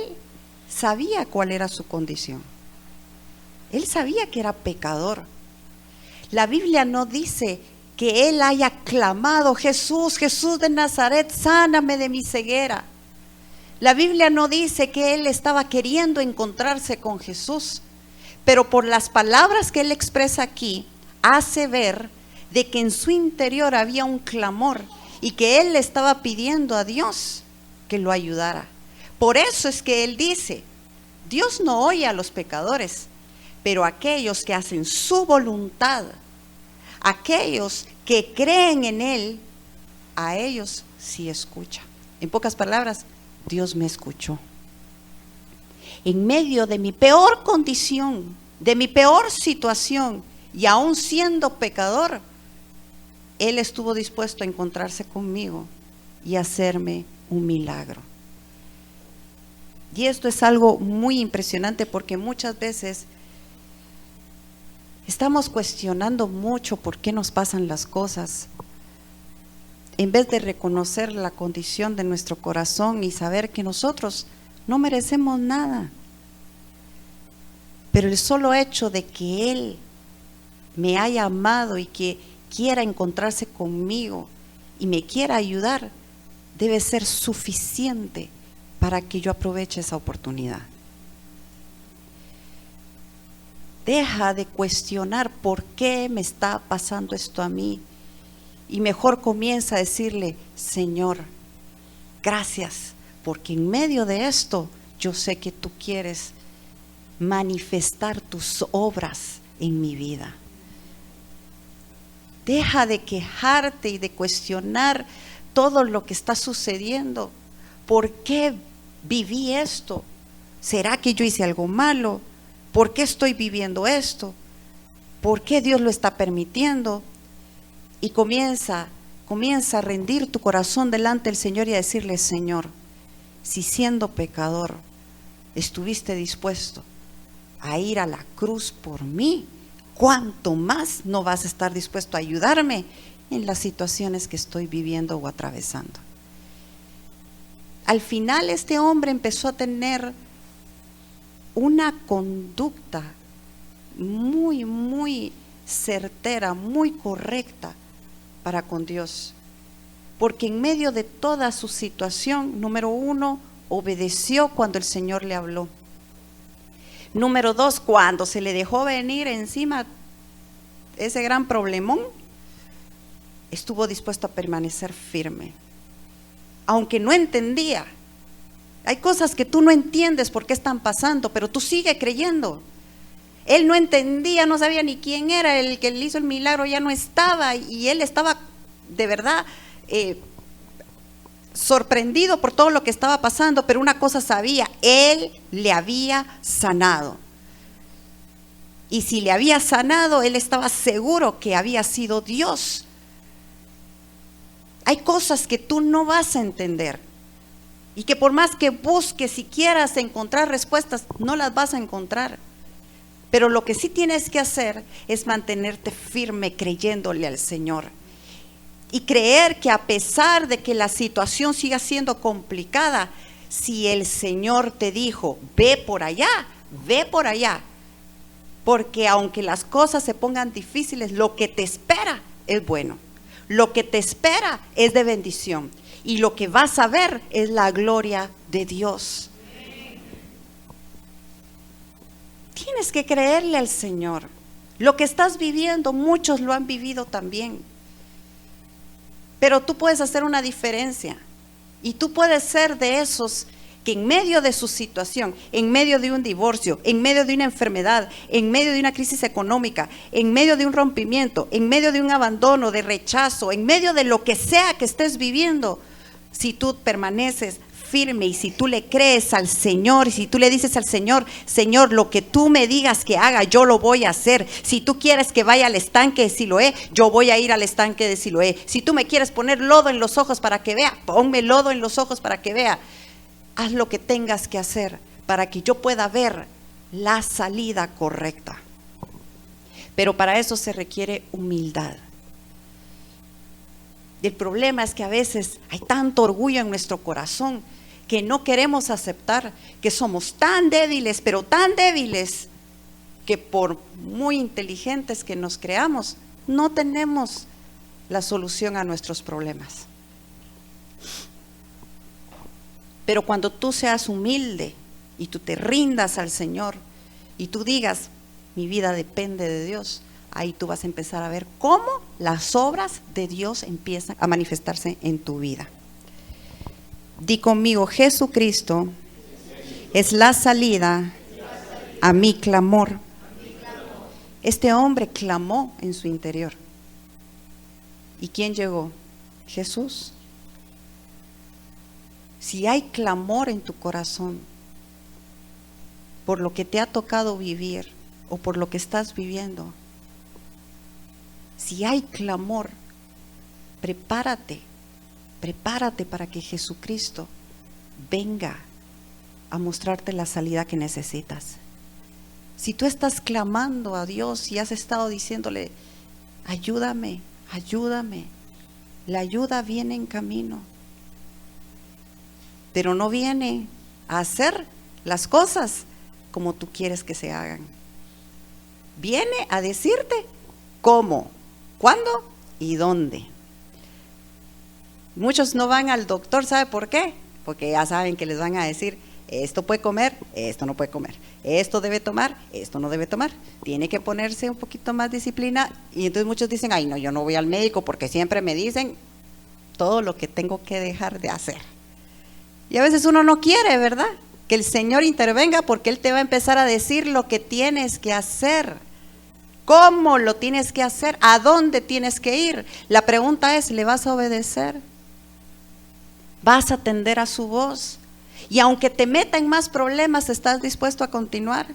sabía cuál era su condición. Él sabía que era pecador. La Biblia no dice que él haya clamado, Jesús, Jesús de Nazaret, sáname de mi ceguera. La Biblia no dice que él estaba queriendo encontrarse con Jesús, pero por las palabras que él expresa aquí, hace ver de que en su interior había un clamor y que él le estaba pidiendo a Dios que lo ayudara. Por eso es que él dice, Dios no oye a los pecadores, pero aquellos que hacen su voluntad, aquellos que creen en él, a ellos sí escucha. En pocas palabras, Dios me escuchó. En medio de mi peor condición, de mi peor situación, y aún siendo pecador, Él estuvo dispuesto a encontrarse conmigo y hacerme un milagro. Y esto es algo muy impresionante porque muchas veces estamos cuestionando mucho por qué nos pasan las cosas, en vez de reconocer la condición de nuestro corazón y saber que nosotros no merecemos nada. Pero el solo hecho de que Él me haya amado y que quiera encontrarse conmigo y me quiera ayudar, debe ser suficiente para que yo aproveche esa oportunidad. Deja de cuestionar por qué me está pasando esto a mí y mejor comienza a decirle: Señor, gracias, porque en medio de esto yo sé que tú quieres manifestar tus obras en mi vida. Deja de quejarte y de cuestionar todo lo que está sucediendo. ¿Por qué viví esto? ¿Será que yo hice algo malo? ¿Por qué estoy viviendo esto? ¿Por qué Dios lo está permitiendo? Y comienza a rendir tu corazón delante del Señor y a decirle: Señor, si siendo pecador estuviste dispuesto a ir a la cruz por mí, ¿cuánto más no vas a estar dispuesto a ayudarme en las situaciones que estoy viviendo o atravesando? Al final este hombre empezó a tener una conducta muy certera, muy correcta para con Dios, porque en medio de toda su situación, número 1, obedeció cuando el Señor le habló. Número 2, cuando se le dejó venir encima ese gran problemón, estuvo dispuesto a permanecer firme, aunque no entendía. Hay cosas que tú no entiendes por qué están pasando, pero tú sigue creyendo. Él no entendía, no sabía ni quién era el que le hizo el milagro, ya no estaba, y él estaba de verdad sorprendido por todo lo que estaba pasando, pero una cosa sabía: Él le había sanado. Y si le había sanado, él estaba seguro que había sido Dios. Hay cosas que tú no vas a entender y que por más que busques y quieras encontrar respuestas, no las vas a encontrar. Pero lo que sí tienes que hacer es mantenerte firme creyéndole al Señor. Y creer que a pesar de que la situación siga siendo complicada, si el Señor te dijo: ve por allá, ve por allá. Porque aunque las cosas se pongan difíciles, lo que te espera es bueno. Lo que te espera es de bendición. Y lo que vas a ver es la gloria de Dios. Tienes que creerle al Señor. Lo que estás viviendo, muchos lo han vivido también. Pero tú puedes hacer una diferencia. Y tú puedes ser de esos que en medio de su situación, en medio de un divorcio, en medio de una enfermedad, en medio de una crisis económica, en medio de un rompimiento, en medio de un abandono, de rechazo, en medio de lo que sea que estés viviendo, si tú permaneces firme y si tú le crees al Señor y si tú le dices al Señor: Señor, lo que tú me digas que haga, yo lo voy a hacer. Si tú quieres que vaya al estanque de Siloé, yo voy a ir al estanque de Siloé. Si tú me quieres poner lodo en los ojos para que vea, ponme lodo en los ojos para que vea. Haz lo que tengas que hacer para que yo pueda ver la salida correcta. Pero para eso se requiere humildad. El problema es que a veces hay tanto orgullo en nuestro corazón que no queremos aceptar que somos tan débiles, pero tan débiles, que por muy inteligentes que nos creamos, no tenemos la solución a nuestros problemas. Pero cuando tú seas humilde y tú te rindas al Señor y tú digas: mi vida depende de Dios, ahí tú vas a empezar a ver cómo las obras de Dios empiezan a manifestarse en tu vida. Di conmigo: Jesucristo es la salida a mi clamor. Este hombre clamó en su interior. ¿Y quién llegó? Jesús. Si hay clamor en tu corazón por lo que te ha tocado vivir o por lo que estás viviendo, si hay clamor, prepárate para que Jesucristo venga a mostrarte la salida que necesitas. Si tú estás clamando a Dios y has estado diciéndole, ayúdame, la ayuda viene en camino, pero no viene a hacer las cosas como tú quieres que se hagan. Viene a decirte cómo, cuándo y dónde. Muchos no van al doctor, ¿sabe por qué? Porque ya saben que les van a decir, esto puede comer, esto no puede comer, esto debe tomar, esto no debe tomar, tiene que ponerse un poquito más disciplina. Y entonces muchos dicen, ay no, yo no voy al médico porque siempre me dicen todo lo que tengo que dejar de hacer. Y a veces uno no quiere, ¿verdad?, que el Señor intervenga, porque Él te va a empezar a decir lo que tienes que hacer, cómo lo tienes que hacer, a dónde tienes que ir. La pregunta es, ¿le vas a obedecer? ¿Vas a atender a su voz? Y aunque te meta en más problemas, ¿estás dispuesto a continuar?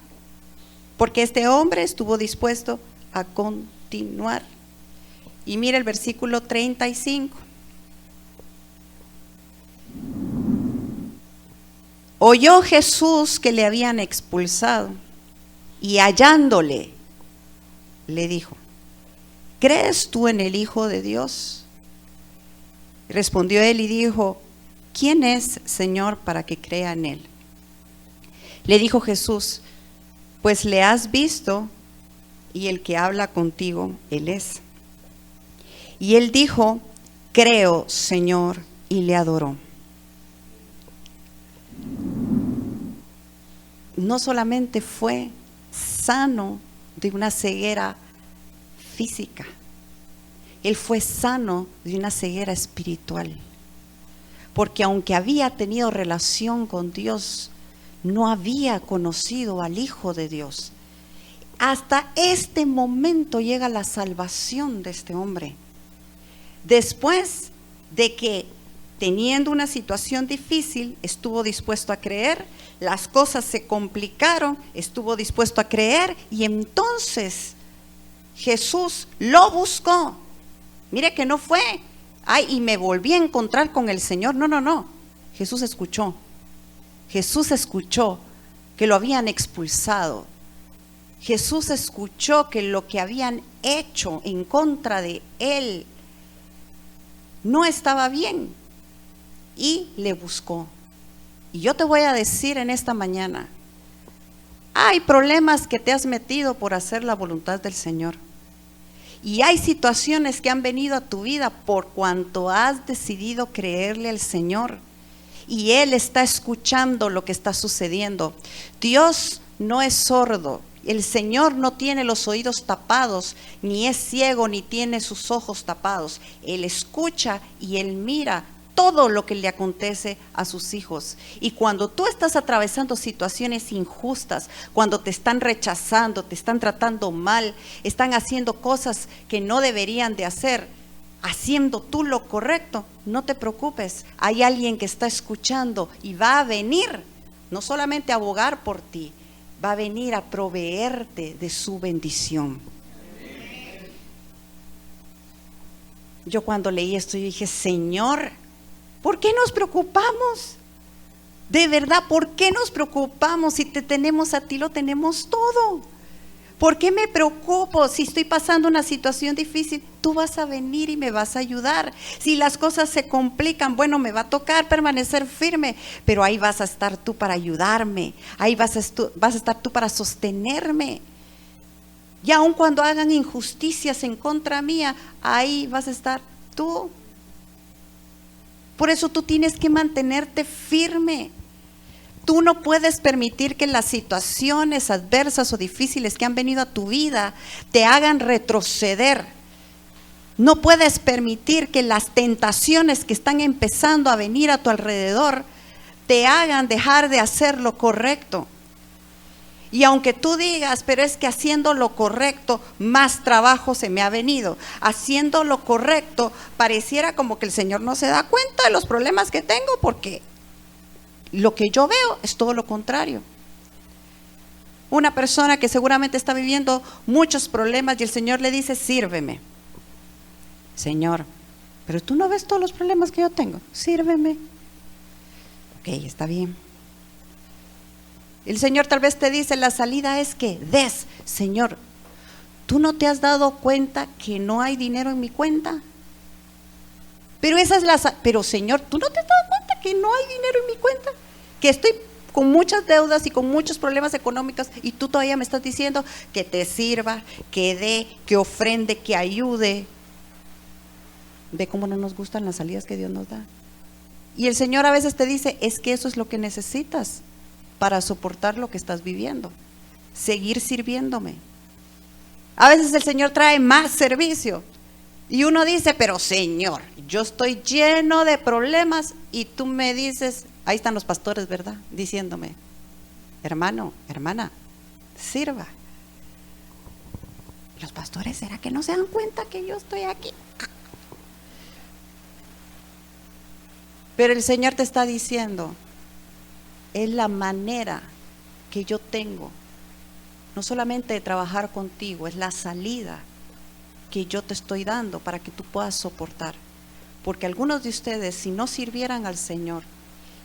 Porque este hombre estuvo dispuesto a continuar. Y mira el versículo 35. Oyó Jesús que le habían expulsado, y hallándole, le dijo, ¿crees tú en el Hijo de Dios? Respondió él y dijo, ¿quién es, Señor, para que crea en él? Le dijo Jesús, pues le has visto, y el que habla contigo, él es. Y él dijo, creo, Señor, y le adoró. No solamente fue sano de una ceguera física, él fue sano de una ceguera espiritual, porque aunque había tenido relación con Dios, no había conocido al Hijo de Dios. Hasta este momento llega la salvación de este hombre, después de que, teniendo una situación difícil, estuvo dispuesto a creer, las cosas se complicaron, estuvo dispuesto a creer, y entonces Jesús lo buscó. Mire que no fue, ay, y me volví a encontrar con el Señor. No. Jesús escuchó que lo habían expulsado. Jesús escuchó que lo que habían hecho en contra de él no estaba bien, y le buscó. Y yo te voy a decir en esta mañana, hay problemas que te has metido por hacer la voluntad del Señor, y hay situaciones que han venido a tu vida por cuanto has decidido creerle al Señor, y Él está escuchando lo que está sucediendo. Dios no es sordo, el Señor no tiene los oídos tapados, ni es ciego, ni tiene sus ojos tapados. Él escucha y Él mira todo lo que le acontece a sus hijos. Y cuando tú estás atravesando situaciones injustas, cuando te están rechazando, te están tratando mal, están haciendo cosas que no deberían de hacer, haciendo tú lo correcto, no te preocupes, hay alguien que está escuchando y va a venir, no solamente a abogar por ti, va a venir a proveerte de su bendición. Yo cuando leí esto, yo dije, Señor, ¿por qué nos preocupamos? De verdad, ¿por qué nos preocupamos? Si te tenemos a ti, lo tenemos todo. ¿Por qué me preocupo? Si estoy pasando una situación difícil, tú vas a venir y me vas a ayudar. Si las cosas se complican, bueno, me va a tocar permanecer firme, pero ahí vas a estar tú para ayudarme, ahí vas a estar tú para sostenerme. Y aun cuando hagan injusticias en contra mía, ahí vas a estar tú. Por eso tú tienes que mantenerte firme. Tú no puedes permitir que las situaciones adversas o difíciles que han venido a tu vida te hagan retroceder. No puedes permitir que las tentaciones que están empezando a venir a tu alrededor te hagan dejar de hacer lo correcto. Y aunque tú digas, pero es que haciendo lo correcto, más trabajo se me ha venido. Haciendo lo correcto, pareciera como que el Señor no se da cuenta de los problemas que tengo, porque lo que yo veo es todo lo contrario. Una persona que seguramente está viviendo muchos problemas y el Señor le dice, sírveme. Señor, pero tú no ves todos los problemas que yo tengo, sírveme. Ok, está bien. El Señor tal vez te dice, la salida es que des. Señor, ¿tú no te has dado cuenta que no hay dinero en mi cuenta? Pero esa es pero Señor, ¿tú no te has dado cuenta que no hay dinero en mi cuenta? Que estoy con muchas deudas y con muchos problemas económicos y tú todavía me estás diciendo que te sirva, que dé, que ofrende, que ayude. Ve cómo no nos gustan las salidas que Dios nos da. Y el Señor a veces te dice, es que eso es lo que necesitas para soportar lo que estás viviendo, seguir sirviéndome. A veces el Señor trae más servicio y uno dice, pero Señor, yo estoy lleno de problemas y tú me dices, ahí están los pastores, ¿verdad? Diciéndome, hermano, hermana, sirva. Los pastores, ¿será que no se dan cuenta que yo estoy aquí? Pero el Señor te está diciendo, es la manera que yo tengo, no solamente de trabajar contigo, es la salida que yo te estoy dando para que tú puedas soportar. Porque algunos de ustedes, si no sirvieran al Señor,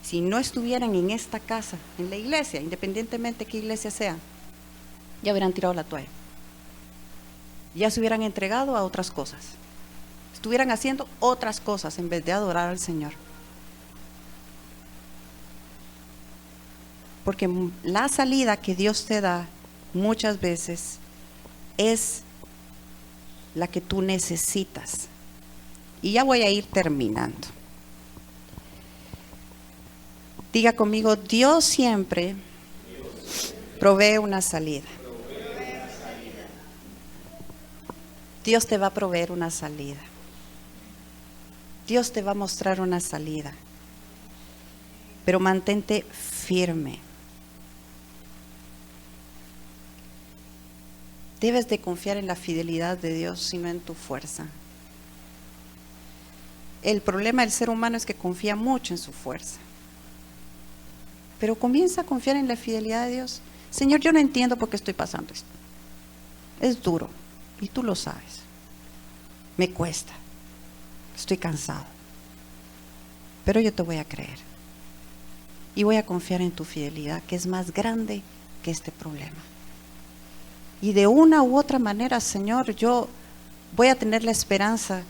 si no estuvieran en esta casa, en la iglesia, independientemente de qué iglesia sea, ya hubieran tirado la toalla. Ya se hubieran entregado a otras cosas. Estuvieran haciendo otras cosas en vez de adorar al Señor. Porque la salida que Dios te da muchas veces es la que tú necesitas. Y ya voy a ir terminando. Diga conmigo, Dios siempre provee una salida. Dios te va a proveer una salida. Dios te va a mostrar una salida. Pero mantente firme. Debes de confiar en la fidelidad de Dios y no en tu fuerza. El problema del ser humano es que confía mucho en su fuerza. Pero comienza a confiar en la fidelidad de Dios. Señor, yo no entiendo por qué estoy pasando esto. Es duro y tú lo sabes. Me cuesta. Estoy cansado. Pero yo te voy a creer. Y voy a confiar en tu fidelidad, que es más grande que este problema. Y de una u otra manera, Señor, yo voy a tener la esperanza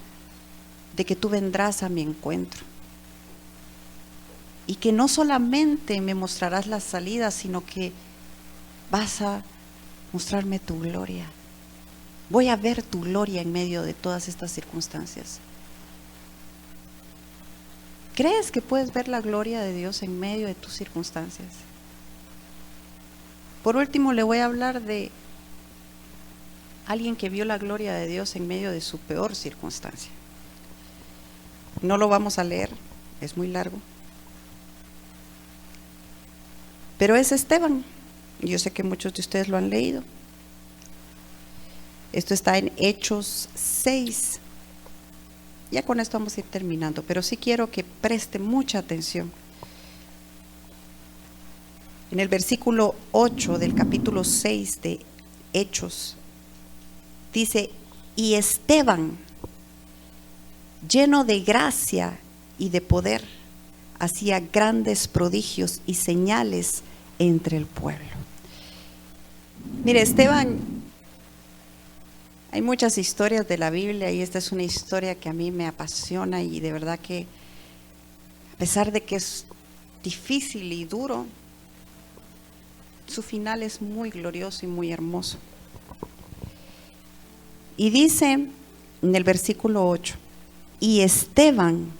de que tú vendrás a mi encuentro. Y que no solamente me mostrarás la salida, sino que vas a mostrarme tu gloria. Voy a ver tu gloria en medio de todas estas circunstancias. ¿Crees que puedes ver la gloria de Dios en medio de tus circunstancias? Por último, le voy a hablar de alguien que vio la gloria de Dios en medio de su peor circunstancia. No lo vamos a leer, es muy largo. Pero es Esteban. Yo sé que muchos de ustedes lo han leído. Esto está en Hechos 6. Ya con esto vamos a ir terminando, pero sí quiero que preste mucha atención. En el versículo 8 del capítulo 6 de Hechos, dice, y Esteban, lleno de gracia y de poder, hacía grandes prodigios y señales entre el pueblo. Mire, Esteban, hay muchas historias de la Biblia y esta es una historia que a mí me apasiona y de verdad que a pesar de que es difícil y duro, su final es muy glorioso y muy hermoso. Y dice en el versículo 8, y Esteban,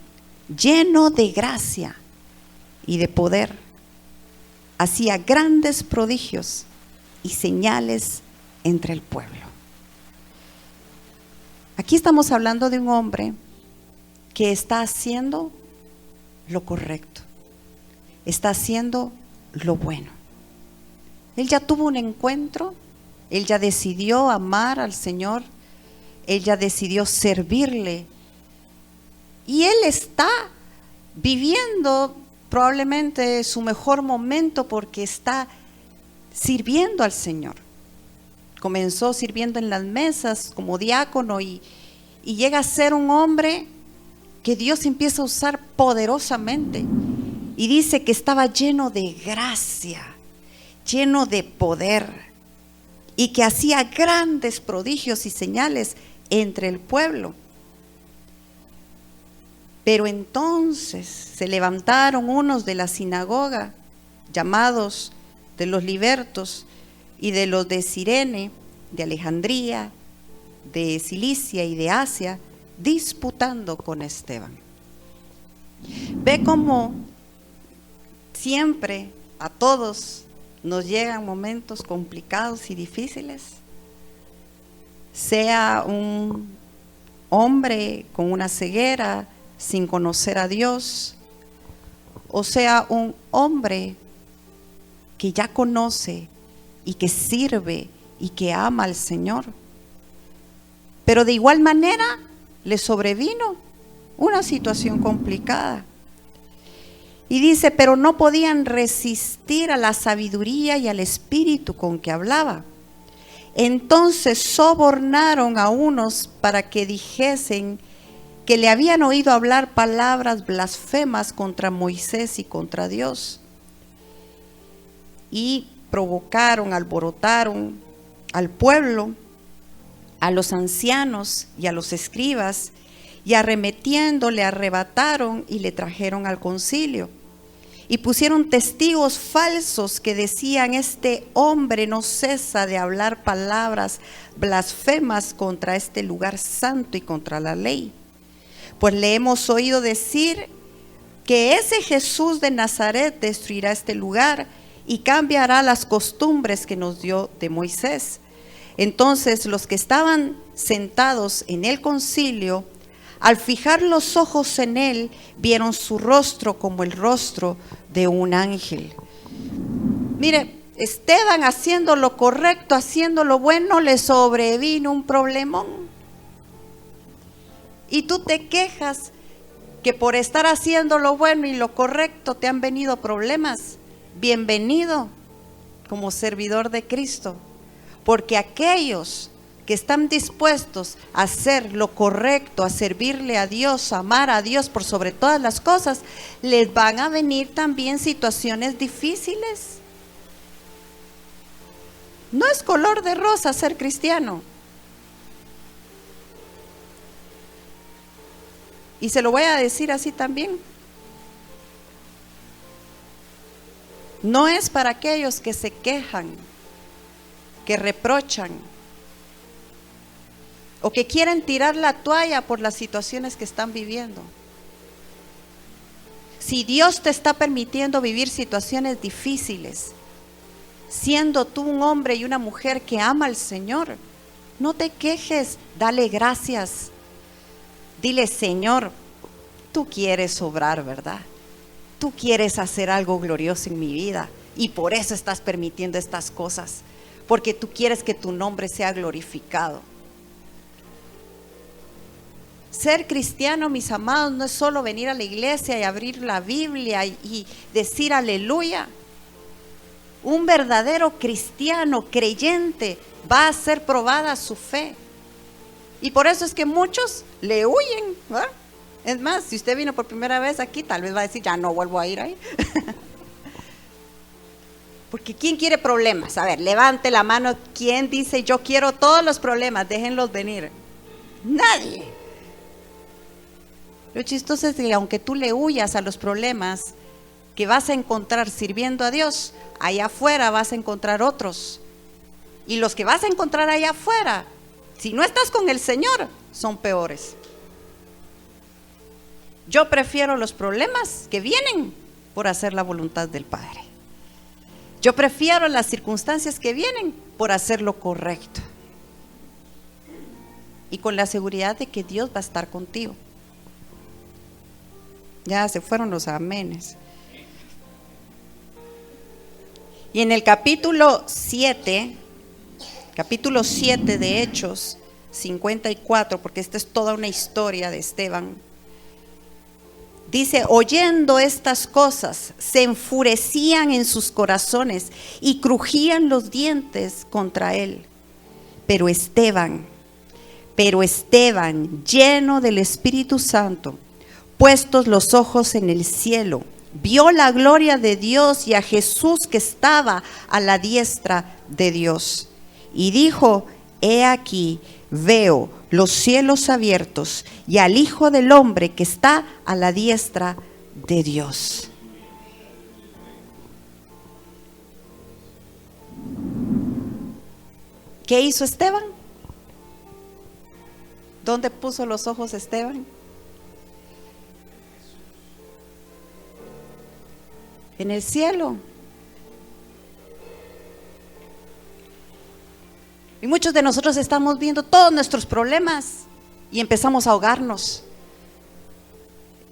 lleno de gracia y de poder, hacía grandes prodigios y señales entre el pueblo. Aquí estamos hablando de un hombre que está haciendo lo correcto, está haciendo lo bueno. Él ya tuvo un encuentro, él ya decidió amar al Señor, él ya decidió servirle y él está viviendo probablemente su mejor momento porque está sirviendo al Señor. Comenzó sirviendo en las mesas como diácono y llega a ser un hombre que Dios empieza a usar poderosamente. Y dice que estaba lleno de gracia, lleno de poder, y que hacía grandes prodigios y señales entre el pueblo. Pero entonces se levantaron unos de la sinagoga, llamados de los libertos y de los de Cirene, de Alejandría, de Cilicia y de Asia, disputando con Esteban. Ve cómo siempre a todos nos llegan momentos complicados y difíciles, sea un hombre con una ceguera sin conocer a Dios, o sea un hombre que ya conoce y que sirve y que ama al Señor. Pero de igual manera le sobrevino una situación complicada. Y dice, pero no podían resistir a la sabiduría y al espíritu con que hablaba. Entonces sobornaron a unos para que dijesen que le habían oído hablar palabras blasfemas contra Moisés y contra Dios. Y provocaron, alborotaron al pueblo, a los ancianos y a los escribas, y arremetiendo le arrebataron y le trajeron al concilio. Y pusieron testigos falsos que decían, este hombre no cesa de hablar palabras blasfemas contra este lugar santo y contra la ley. Pues le hemos oído decir que ese Jesús de Nazaret destruirá este lugar y cambiará las costumbres que nos dio de Moisés. Entonces los que estaban sentados en el concilio, al fijar los ojos en él, vieron su rostro como el rostro de un ángel. Mire, Esteban, haciendo lo correcto, haciendo lo bueno, le sobrevino un problemón. Y tú te quejas que por estar haciendo lo bueno y lo correcto te han venido problemas. Bienvenido como servidor de Cristo, porque aquellos que están dispuestos a hacer lo correcto, a servirle a Dios, a amar a Dios por sobre todas las cosas, les van a venir también situaciones difíciles. No es color de rosa ser cristiano. Y se lo voy a decir así también. No es para aquellos que se quejan, que reprochan, o que quieren tirar la toalla por las situaciones que están viviendo. Si Dios te está permitiendo vivir situaciones difíciles, siendo tú un hombre y una mujer que ama al Señor, no te quejes, dale gracias. Dile, Señor, tú quieres obrar, ¿verdad? Tú quieres hacer algo glorioso en mi vida y por eso estás permitiendo estas cosas, porque tú quieres que tu nombre sea glorificado. Ser cristiano, mis amados, no es solo venir a la iglesia y abrir la Biblia y decir aleluya. Un verdadero cristiano, creyente, va a ser probada su fe. Y por eso es que muchos le huyen, ¿verdad? Es más, si usted vino por primera vez aquí, tal vez va a decir, ya no vuelvo a ir ahí. Porque ¿quién quiere problemas? A ver, levante la mano. ¿Quién dice, yo quiero todos los problemas, déjenlos venir? Nadie. Lo chistoso es que aunque tú le huyas a los problemas que vas a encontrar sirviendo a Dios, allá afuera vas a encontrar otros. Y los que vas a encontrar allá afuera, si no estás con el Señor, son peores. Yo prefiero los problemas que vienen por hacer la voluntad del Padre. Yo prefiero las circunstancias que vienen por hacer lo correcto. Y con la seguridad de que Dios va a estar contigo. Ya se fueron los amenes. Y en el capítulo 7 de Hechos 54, porque esta es toda una historia de Esteban, dice, oyendo estas cosas, se enfurecían en sus corazones y crujían los dientes contra él. Pero Esteban, lleno del Espíritu Santo, puestos los ojos en el cielo, vio la gloria de Dios y a Jesús que estaba a la diestra de Dios. Y dijo: he aquí, veo los cielos abiertos y al Hijo del Hombre que está a la diestra de Dios. ¿Qué hizo Esteban? ¿Dónde puso los ojos Esteban? En el cielo. Y muchos de nosotros estamos viendo todos nuestros problemas y empezamos a ahogarnos.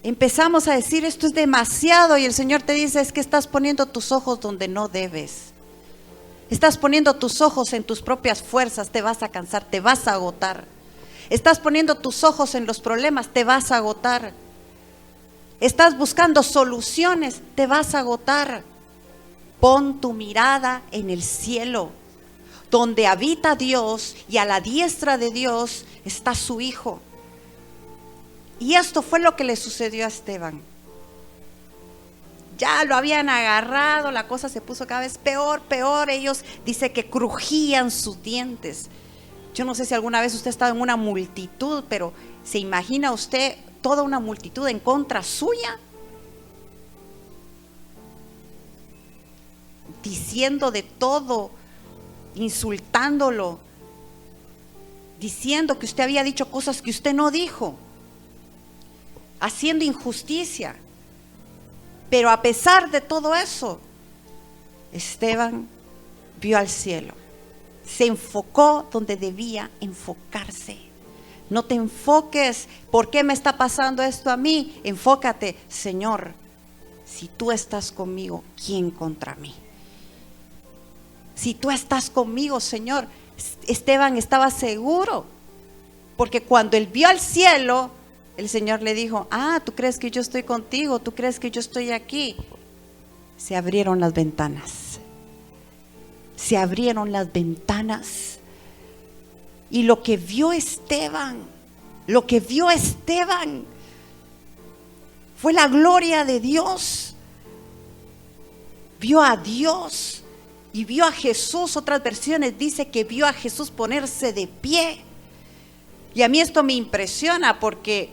Empezamos a decir: esto es demasiado, y el Señor te dice: es que estás poniendo tus ojos donde no debes. Estás poniendo tus ojos en tus propias fuerzas, te vas a cansar, te vas a agotar. Estás poniendo tus ojos en los problemas, te vas a agotar. Estás buscando soluciones, te vas a agotar. Pon tu mirada en el cielo, donde habita Dios, y a la diestra de Dios está su Hijo. Y esto fue lo que le sucedió a Esteban. Ya lo habían agarrado, la cosa se puso cada vez peor, peor. Ellos dice que crujían sus dientes. Yo no sé si alguna vez usted ha estado en una multitud, pero ¿se imagina usted toda una multitud en contra suya? Diciendo de todo, insultándolo, diciendo que usted había dicho cosas que usted no dijo, haciendo injusticia. Pero a pesar de todo eso, Esteban vio al cielo, se enfocó donde debía enfocarse. No te enfoques: ¿por qué me está pasando esto a mí? Enfócate: Señor, si tú estás conmigo, ¿quién contra mí? Si tú estás conmigo, Señor. Esteban estaba seguro, porque cuando él vio al cielo, el Señor le dijo: ¿tú crees que yo estoy contigo? ¿Tú crees que yo estoy aquí? Se abrieron las ventanas. Se abrieron las ventanas. Y lo que vio Esteban fue la gloria de Dios. Vio a Dios y vio a Jesús. Otras versiones dice que vio a Jesús ponerse de pie. Y a mí esto me impresiona, porque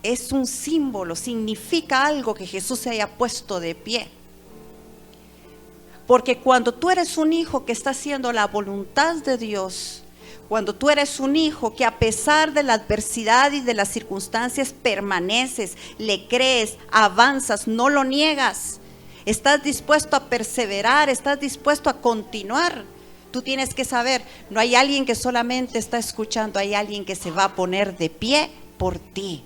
es un símbolo, significa algo que Jesús se haya puesto de pie. Porque cuando tú eres un hijo que está haciendo la voluntad de Dios, cuando tú eres un hijo que a pesar de la adversidad y de las circunstancias permaneces, le crees, avanzas, no lo niegas, estás dispuesto a perseverar, estás dispuesto a continuar. Tú tienes que saber, no hay alguien que solamente está escuchando, hay alguien que se va a poner de pie por ti.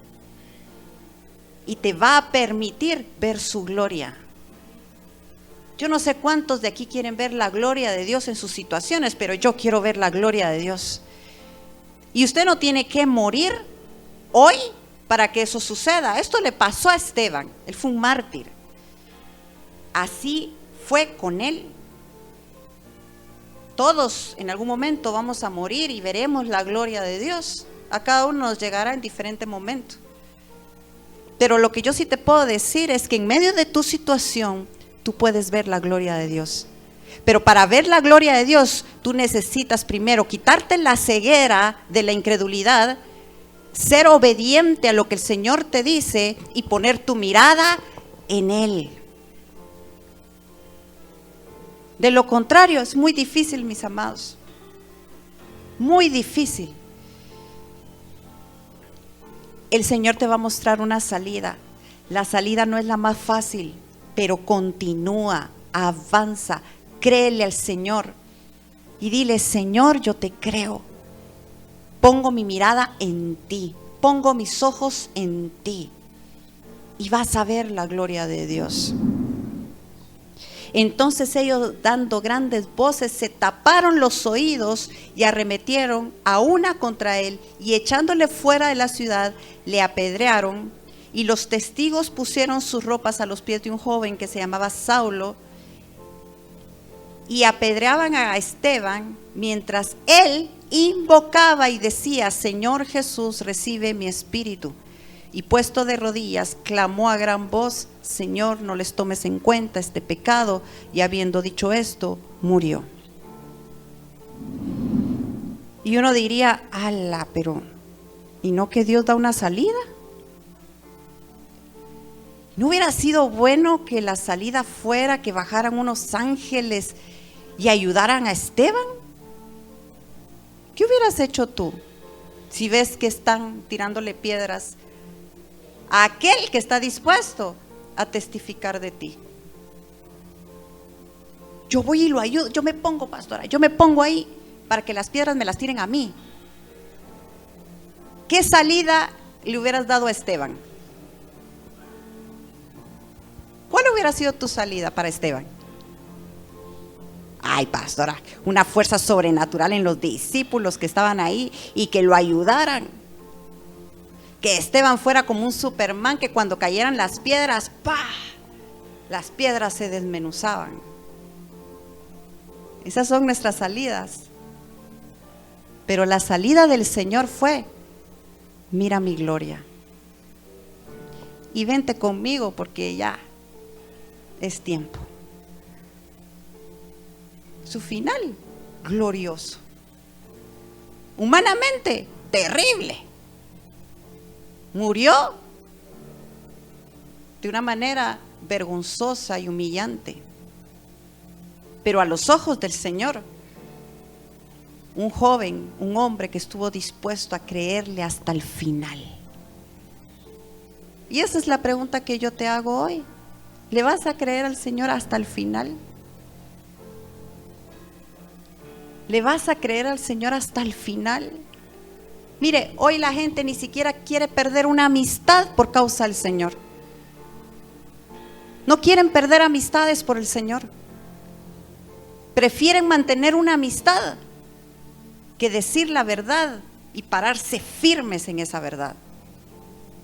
Y te va a permitir ver su gloria. Yo no sé cuántos de aquí quieren ver la gloria de Dios en sus situaciones, pero yo quiero ver la gloria de Dios. Y usted no tiene que morir hoy para que eso suceda. Esto le pasó a Esteban, él fue un mártir. Así fue con él. Todos en algún momento vamos a morir y veremos la gloria de Dios. A cada uno nos llegará en diferente momento. Pero lo que yo sí te puedo decir es que en medio de tu situación, tú puedes ver la gloria de Dios. Pero para ver la gloria de Dios, tú necesitas primero quitarte la ceguera de la incredulidad, ser obediente a lo que el Señor te dice y poner tu mirada en Él. De lo contrario, es muy difícil, mis amados. Muy difícil. El Señor te va a mostrar una salida. La salida no es la más fácil, pero continúa, avanza, créele al Señor y dile: Señor, yo te creo. Pongo mi mirada en ti, pongo mis ojos en ti, y vas a ver la gloria de Dios. Entonces ellos, dando grandes voces, se taparon los oídos y arremetieron a una contra él, y echándole fuera de la ciudad, le apedrearon. Y los testigos pusieron sus ropas a los pies de un joven que se llamaba Saulo, y apedreaban a Esteban mientras él invocaba y decía: Señor Jesús, recibe mi espíritu. y puesto de rodillas, clamó a gran voz: Señor, no les tomes en cuenta este pecado. Y habiendo dicho esto, murió. Y uno diría: ala, pero ¿y no que Dios da una salida? ¿No hubiera sido bueno que la salida fuera que bajaran unos ángeles y ayudaran a Esteban? ¿Qué hubieras hecho tú si ves que están tirándole piedras a aquel que está dispuesto a testificar de ti? Yo voy y lo ayudo, yo me pongo, pastora, yo me pongo ahí para que las piedras me las tiren a mí. ¿Qué salida le hubieras dado a Esteban? ¿Cuál hubiera sido tu salida para Esteban? Ay, pastora, una fuerza sobrenatural en los discípulos que estaban ahí y que lo ayudaran. Que Esteban fuera como un Superman, que cuando cayeran las piedras, ¡pah!, las piedras se desmenuzaban. Esas son nuestras salidas. Pero la salida del Señor fue: mira mi gloria y vente conmigo porque ya es tiempo. Su final, glorioso. Humanamente, terrible. Murió de una manera vergonzosa y humillante. Pero a los ojos del Señor, un joven, un hombre que estuvo dispuesto a creerle hasta el final. Y esa es la pregunta que yo te hago hoy. ¿Le vas a creer al Señor hasta el final? ¿Le vas a creer al Señor hasta el final? Mire, hoy la gente ni siquiera quiere perder una amistad por causa del Señor. No quieren perder amistades por el Señor. Prefieren mantener una amistad que decir la verdad y pararse firmes en esa verdad.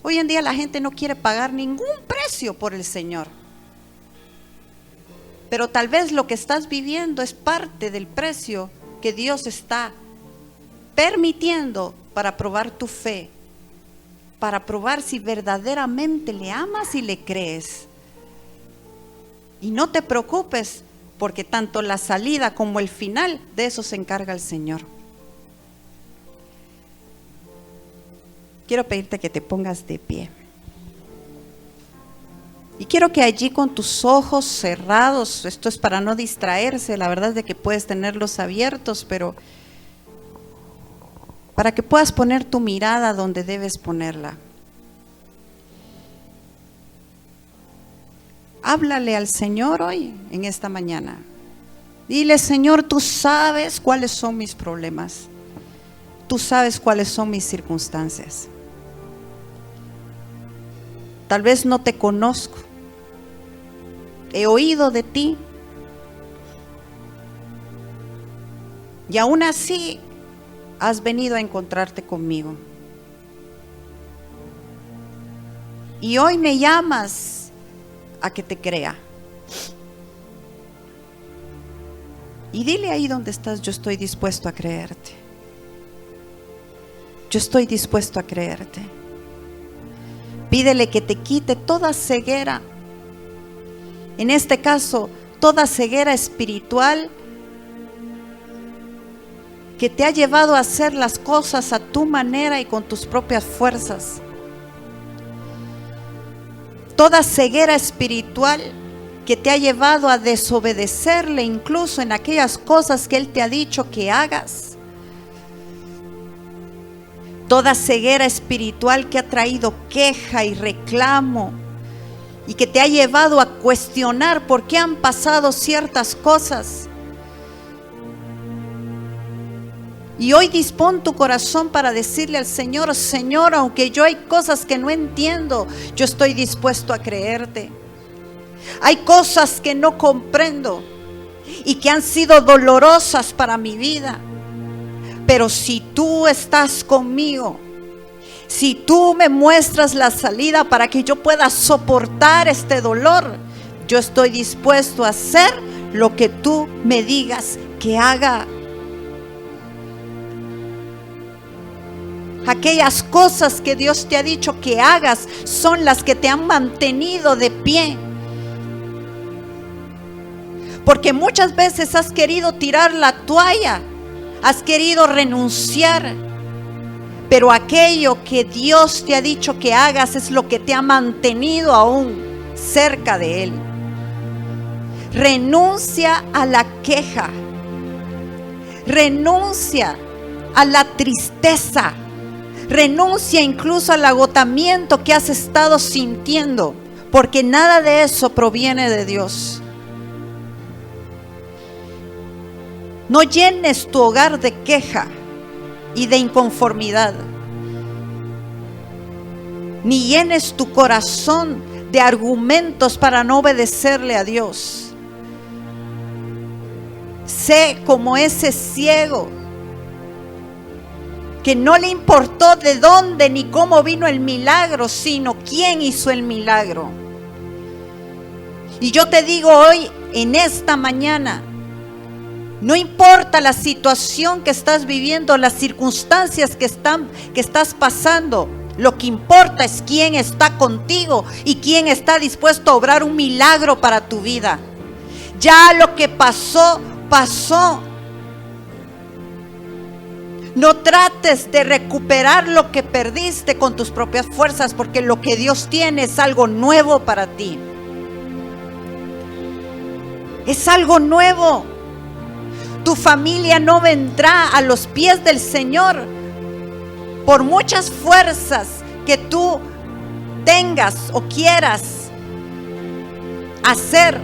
Hoy en día la gente no quiere pagar ningún precio por el Señor. Pero tal vez lo que estás viviendo es parte del precio que Dios está permitiendo para probar tu fe, para probar si verdaderamente le amas y le crees. Y no te preocupes, porque tanto la salida como el final, de eso se encarga el Señor. Quiero pedirte que te pongas de pie. Y quiero que allí con tus ojos cerrados, esto es para no distraerse, la verdad es de que puedes tenerlos abiertos, pero para que puedas poner tu mirada donde debes ponerla. Háblale al Señor hoy, en esta mañana. Dile: Señor, tú sabes cuáles son mis problemas. Tú sabes cuáles son mis circunstancias. Tal vez no te conozco. He oído de ti. Y aún así has venido a encontrarte conmigo. Y hoy me llamas a que te crea. Y dile ahí donde estás: yo estoy dispuesto a creerte. Yo estoy dispuesto a creerte. Pídele que te quite toda ceguera. En este caso, toda ceguera espiritual que te ha llevado a hacer las cosas a tu manera y con tus propias fuerzas. Toda ceguera espiritual que te ha llevado a desobedecerle incluso en aquellas cosas que Él te ha dicho que hagas. Toda ceguera espiritual que ha traído queja y reclamo y que te ha llevado a cuestionar por qué han pasado ciertas cosas. Y hoy dispón tu corazón para decirle al Señor: Señor, aunque yo hay cosas que no entiendo, yo estoy dispuesto a creerte. Hay cosas que no comprendo y que han sido dolorosas para mi vida. Pero si tú estás conmigo, si tú me muestras la salida para que yo pueda soportar este dolor, yo estoy dispuesto a hacer lo que tú me digas que haga. Aquellas cosas que Dios te ha dicho que hagas son las que te han mantenido de pie. Porque muchas veces has querido tirar la toalla, has querido renunciar, pero aquello que Dios te ha dicho que hagas es lo que te ha mantenido aún cerca de Él. Renuncia a la queja, renuncia a la tristeza, renuncia incluso al agotamiento que has estado sintiendo, porque nada de eso proviene de Dios. No llenes tu hogar de queja y de inconformidad, ni llenes tu corazón de argumentos para no obedecerle a Dios. Sé como ese ciego que no le importó de dónde ni cómo vino el milagro, sino quién hizo el milagro. Y yo te digo hoy, en esta mañana, no importa la situación que estás viviendo, las circunstancias que estás pasando, lo que importa es quién está contigo y quién está dispuesto a obrar un milagro para tu vida. Ya lo que pasó, pasó. No trates de recuperar lo que perdiste con tus propias fuerzas, porque lo que Dios tiene es algo nuevo para ti. Es algo nuevo. Tu familia no vendrá a los pies del Señor por muchas fuerzas que tú tengas o quieras hacer.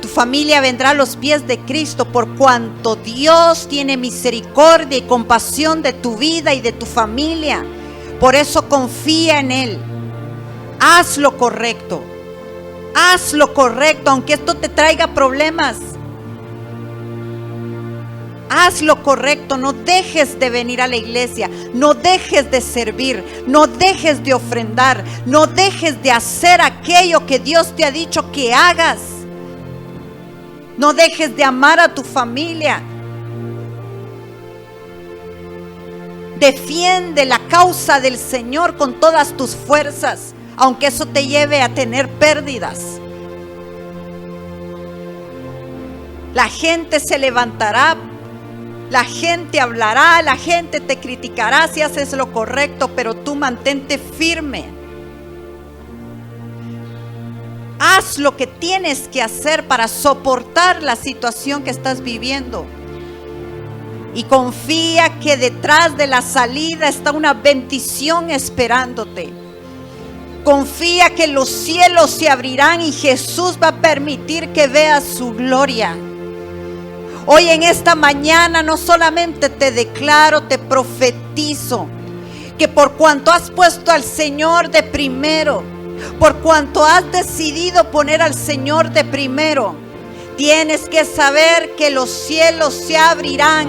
Tu familia vendrá a los pies de Cristo por cuanto Dios tiene misericordia y compasión de tu vida y de tu familia. Por eso confía en Él. Haz lo correcto. Haz lo correcto, aunque esto te traiga problemas. Haz lo correcto, no dejes de venir a la iglesia, no dejes de servir, no dejes de ofrendar, no dejes de hacer aquello que Dios te ha dicho que hagas. No dejes de amar a tu familia. Defiende la causa del Señor con todas tus fuerzas, aunque eso te lleve a tener pérdidas. La gente se levantará, la gente hablará, la gente te criticará si haces lo correcto, pero tú mantente firme. Haz lo que tienes que hacer para soportar la situación que estás viviendo. Y confía que detrás de la salida está una bendición esperándote. Confía que los cielos se abrirán y Jesús va a permitir que veas su gloria. Hoy en esta mañana no solamente te declaro, te profetizo que por cuanto has puesto al Señor de primero, por cuanto has decidido poner al Señor de primero, tienes que saber que los cielos se abrirán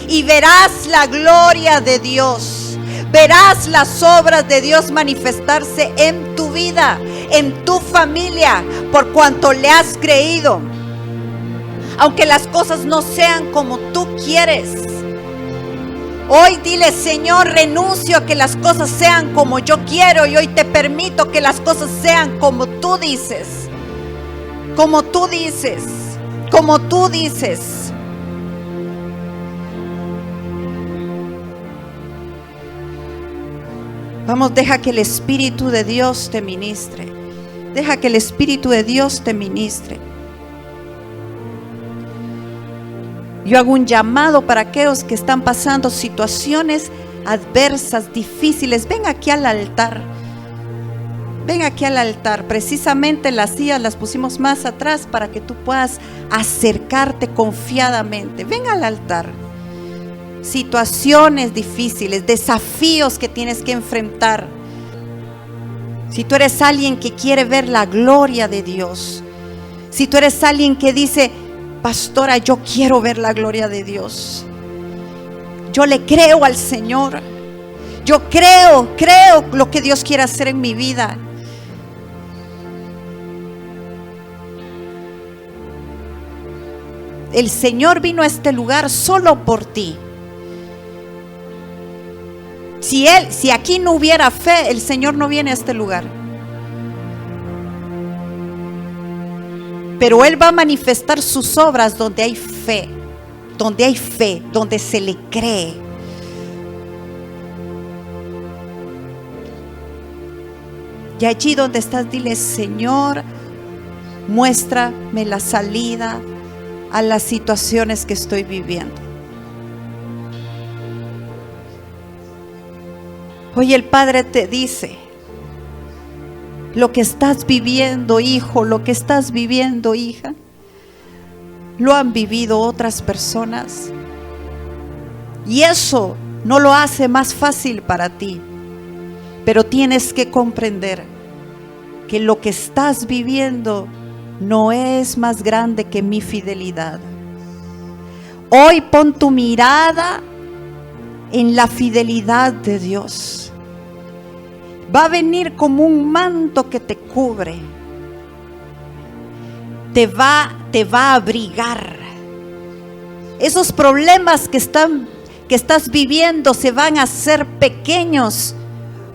y verás la gloria de Dios. Verás las obras de Dios manifestarse en tu vida, en tu familia, por cuanto le has creído. Aunque las cosas no sean como tú quieres, hoy dile: Señor, renuncio a que las cosas sean como yo quiero y hoy te permito que las cosas sean como tú dices. Como tú dices, como tú dices. Vamos, deja que el Espíritu de Dios te ministre. Deja que el Espíritu de Dios te ministre. Yo hago un llamado para aquellos que están pasando situaciones adversas, difíciles. Ven aquí al altar. Ven aquí al altar. Precisamente las sillas las pusimos más atrás para que tú puedas acercarte confiadamente. Ven al altar. Situaciones difíciles, desafíos que tienes que enfrentar. Si tú eres alguien que quiere ver la gloria de Dios, si tú eres alguien que dice: pastora, yo quiero ver la gloria de Dios, yo le creo al Señor, yo creo lo que Dios quiere hacer en mi vida. El Señor vino a este lugar solo por ti. Si aquí no hubiera fe, el Señor no viene a este lugar. Pero Él va a manifestar sus obras donde hay fe, donde se le cree. Y allí donde estás, dile: Señor, muéstrame la salida a las situaciones que estoy viviendo. Hoy el Padre te dice: lo que estás viviendo, hijo, lo que estás viviendo, hija, lo han vivido otras personas. Y eso no lo hace más fácil para ti. Pero tienes que comprender que lo que estás viviendo no es más grande que mi fidelidad. Hoy pon tu mirada en la fidelidad de Dios. Va a venir como un manto que te cubre. Te va a abrigar. Esos problemas que estás viviendo se van a hacer pequeños,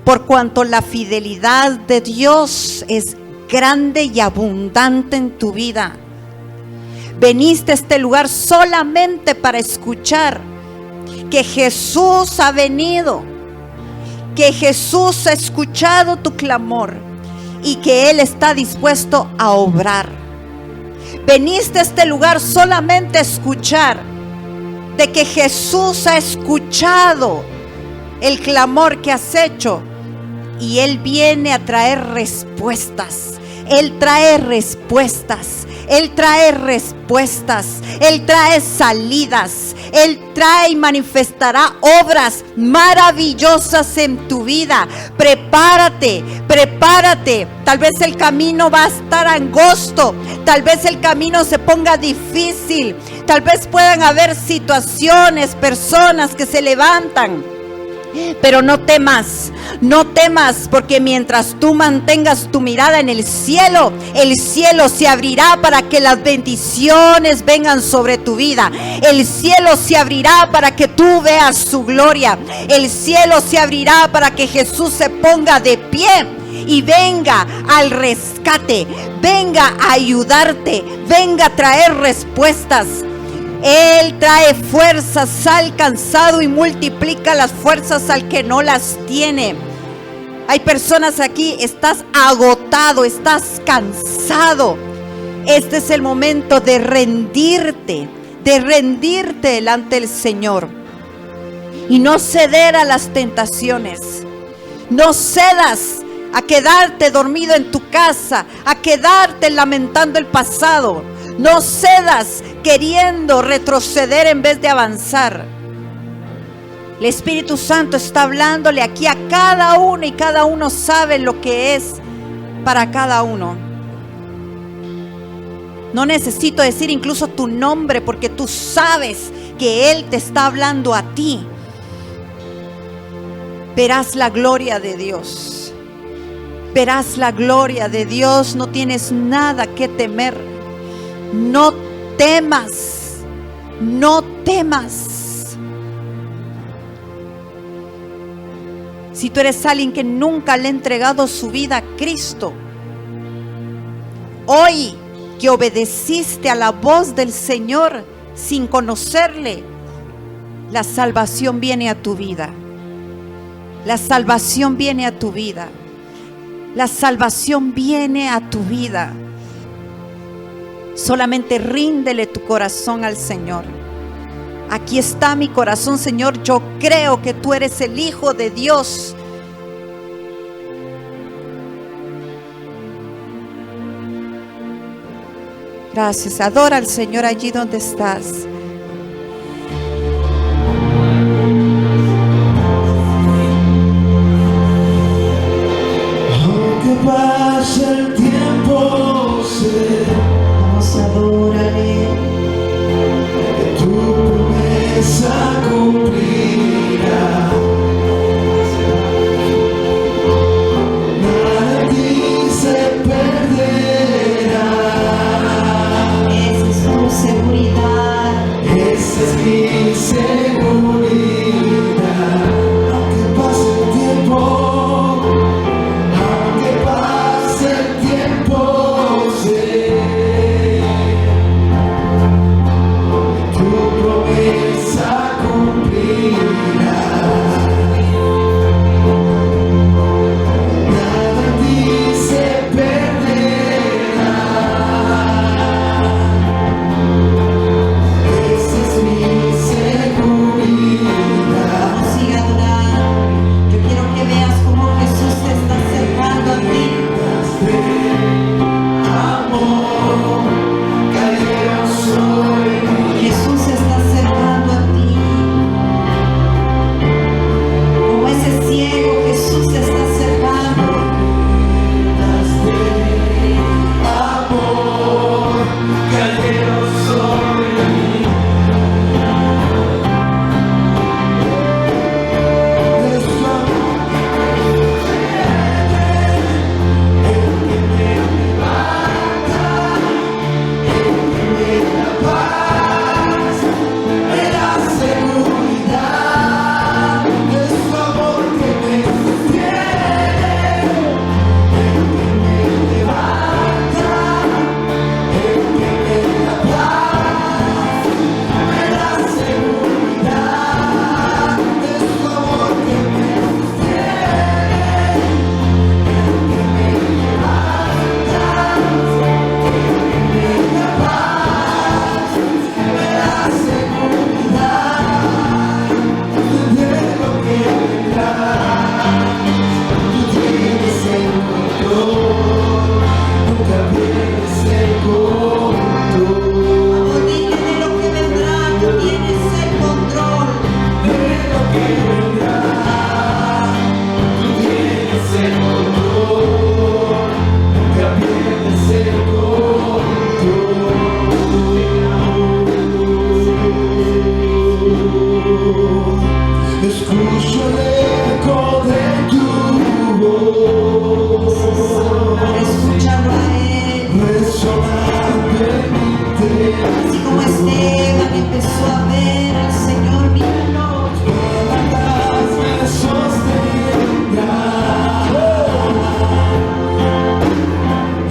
por cuanto la fidelidad de Dios es grande y abundante en tu vida. Veniste a este lugar solamente para escuchar que Jesús ha venido, que Jesús ha escuchado tu clamor y que Él está dispuesto a obrar. Veniste a este lugar solamente a escuchar de que Jesús ha escuchado el clamor que has hecho. Y Él viene a traer respuestas. Él trae respuestas. Él trae respuestas. Él trae salidas. Él trae y manifestará obras maravillosas en tu vida. Prepárate, prepárate. Tal vez el camino va a estar angosto. Tal vez el camino se ponga difícil. Tal vez puedan haber situaciones, personas que se levantan. Pero no temas, porque mientras tú mantengas tu mirada en el cielo se abrirá para que las bendiciones vengan sobre tu vida. El cielo se abrirá para que tú veas su gloria. El cielo se abrirá para que Jesús se ponga de pie y venga al rescate, venga a ayudarte, venga a traer respuestas. Él trae fuerzas al cansado y multiplica las fuerzas al que no las tiene. Hay personas aquí, estás agotado, estás cansado. Este es el momento de rendirte delante del Señor y no ceder a las tentaciones. No cedas a quedarte dormido en tu casa, a quedarte lamentando el pasado. No cedas queriendo retroceder en vez de avanzar. El Espíritu Santo está hablándole aquí a cada uno y cada uno sabe lo que es para cada uno. No necesito decir incluso tu nombre porque tú sabes que Él te está hablando a ti. Verás la gloria de Dios. Verás la gloria de Dios. No tienes nada que temer. No temas, no temas. Si tú eres alguien que nunca le ha entregado su vida a Cristo, hoy que obedeciste a la voz del Señor sin conocerle, la salvación viene a tu vida. La salvación viene a tu vida. La salvación viene a tu vida. Solamente ríndele tu corazón al Señor. Aquí está mi corazón, Señor. Yo creo que tú eres el Hijo de Dios. Gracias. Adora al Señor allí donde estás. Aunque pase el tiempo, sé, adórale, que tu promesa cumplirá. Nada de ti se perderá. esa es tu seguridad. Escúchalo a Él. Así como Esteban empezó a ver al Señor, míralo.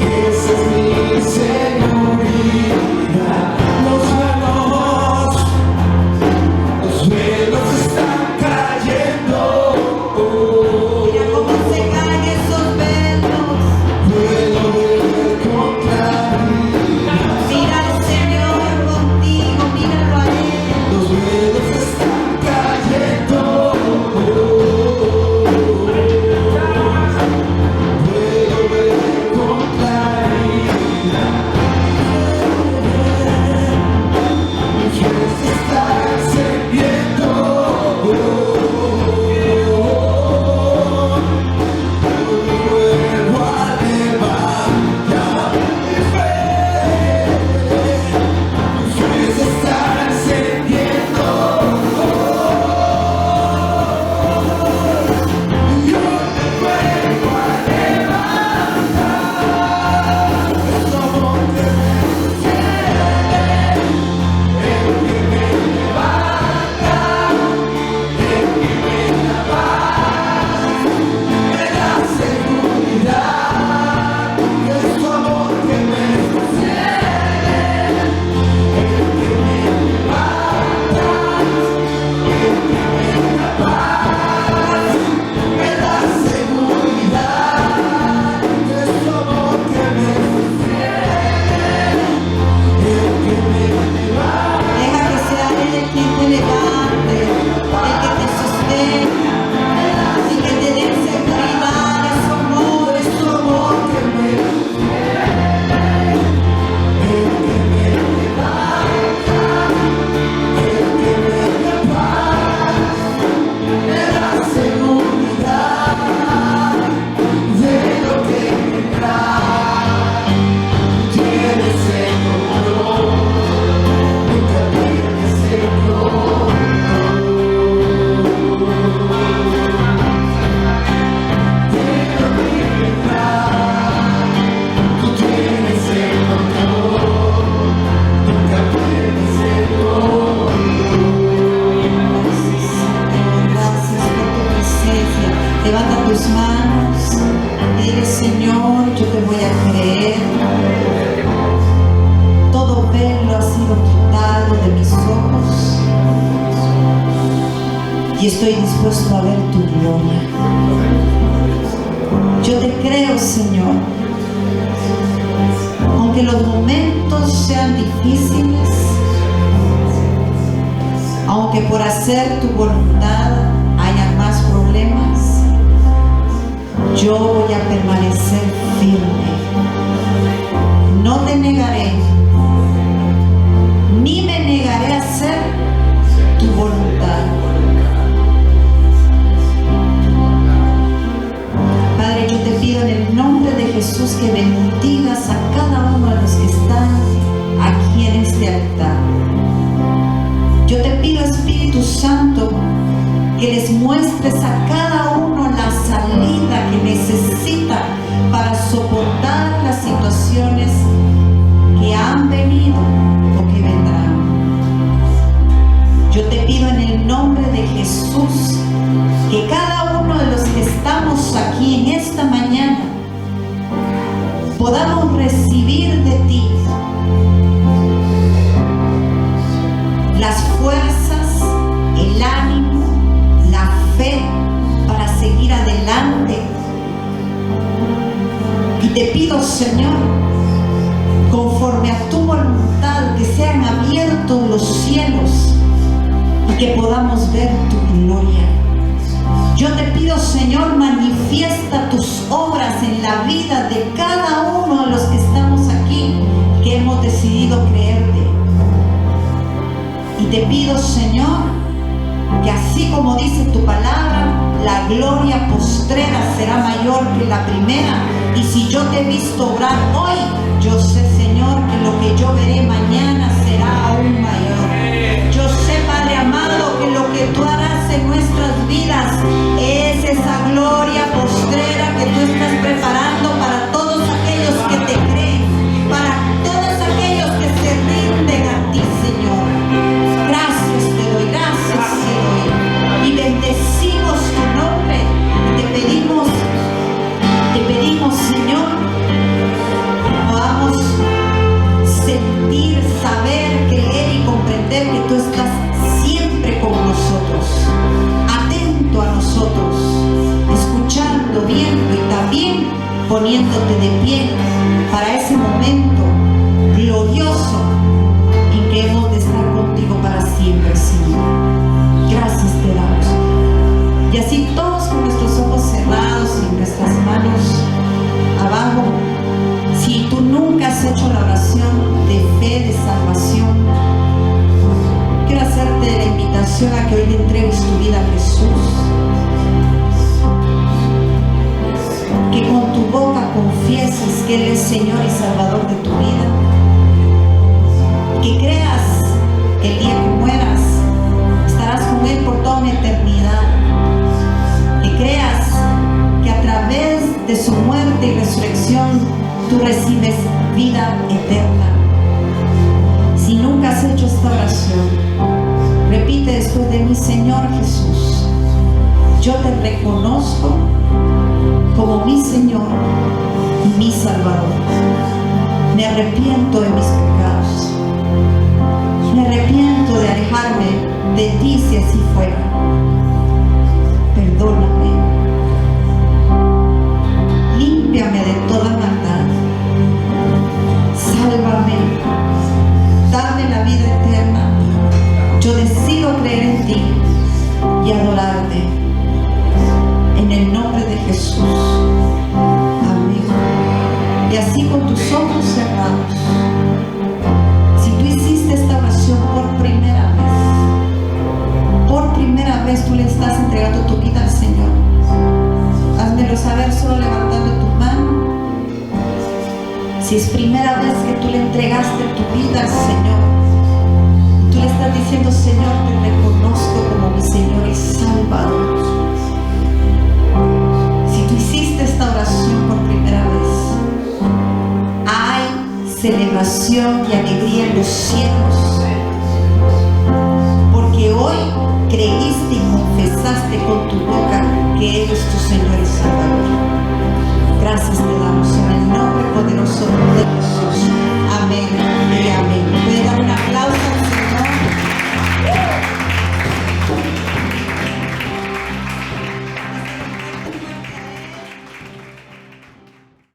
Esa es mi seguridad. Los velos están cayendo. Mira cómo se caen esos velos. Puedo ver con claridad. Mira al Señor contigo, míralo a Él. Los velos están cayendo. Puedo ver con claridad. Mis ojos están encendiendo. Vuelvo a levantar mi fe. Mis ojos están encendiendo. Yo me vuelvo a levantar. Es amor que me me da seguridad. Es tu amor que me sostiene, el que me levanta, el que me da paz, me da seguridad. Es tu amor que me sostiene, el que me levanta. Deja que sea Él quien te levante, el que te sostenga, y que te dé seguridad. Es su amor, es su amor. Me da seguridad de lo que vendrá. Tienes el control, nunca pierdes el control. De lo que vendrá, tú tienes el control, nunca pierdes el control. Gracias por tu presencia. Levanta tus manos. Dile, Señor, yo te voy a creer. Todo velo ha sido quitado de mis ojos y estoy dispuesto a ver tu gloria. Yo te creo, Señor. Aunque los momentos sean difíciles, aunque por hacer tu voluntad haya más problemas, yo voy a permanecer firme. No te negaré, ni me negaré a hacer tu voluntad. Padre, yo te pido en el nombre de Jesús que bendigas a cada uno de los que están aquí en este altar. Yo te pido, Espíritu Santo, que les muestres a cada uno la salida que necesita para soportar las situaciones que han venido o que vendrán. Yo te pido en el nombre de Jesús que cada uno de los que estamos aquí en esta mañana podamos recibir de ti las fuerzas, el ánimo, la fe para seguir adelante. Y te pido, Señor, conforme a tu voluntad, que sean abiertos los cielos y que podamos ver tu gloria. Yo te pido, Señor, manifiesta tus obras en la vida de cada uno de los que estamos aquí, que hemos decidido creerte. Y te pido, Señor, que así como dice tu palabra, la gloria postrera será mayor que la primera. Y si yo te he visto obrar hoy, yo sé, Señor, que lo que yo veré mañana será aún mayor. Yo sé, Padre amado, que lo que tú harás en nuestras vidas es esa gloria postrera que pedimos, Señor, podamos sentir, saber, creer y comprender que tú estás siempre con nosotros, atento a nosotros, escuchando, viendo y también poniéndote de pie para ese momento glorioso en que hemos de estar contigo para siempre, Señor. Gracias te damos. Y así todos con nuestros ojos cerrados y nuestras manos abajo, si tú nunca has hecho la oración de fe, de salvación, quiero hacerte la invitación a que hoy le entregues tu vida a Jesús. Que con tu boca confieses que Él es Señor y Salvador de tu vida. Que creas que el día que mueras estarás con Él por toda una eternidad. Que creas que a través de su muerte y resurrección tú recibes vida eterna. Si nunca has hecho esta oración, repite después de mí: Señor Jesús, yo te reconozco como mi Señor y mi Salvador. Me arrepiento de mis pecados. Me arrepiento de alejarme de ti si así fuera. Perdóname. Límpiame de toda maldad. Sálvame. Dame la vida eterna. Yo decido creer en ti y adorarte. En el nombre de Jesús. Amén. Y así con tus ojos cerrados, si tú hiciste esta oración por primera vez tú le estás entregando tu vida al Señor, házmelo saber solo levantando tu mano. Si es primera vez que tú le entregaste tu vida al Señor, tú le estás diciendo: Señor, te reconozco como mi Señor y Salvador. Si tú hiciste esta oración por primera vez, hay celebración y alegría en los cielos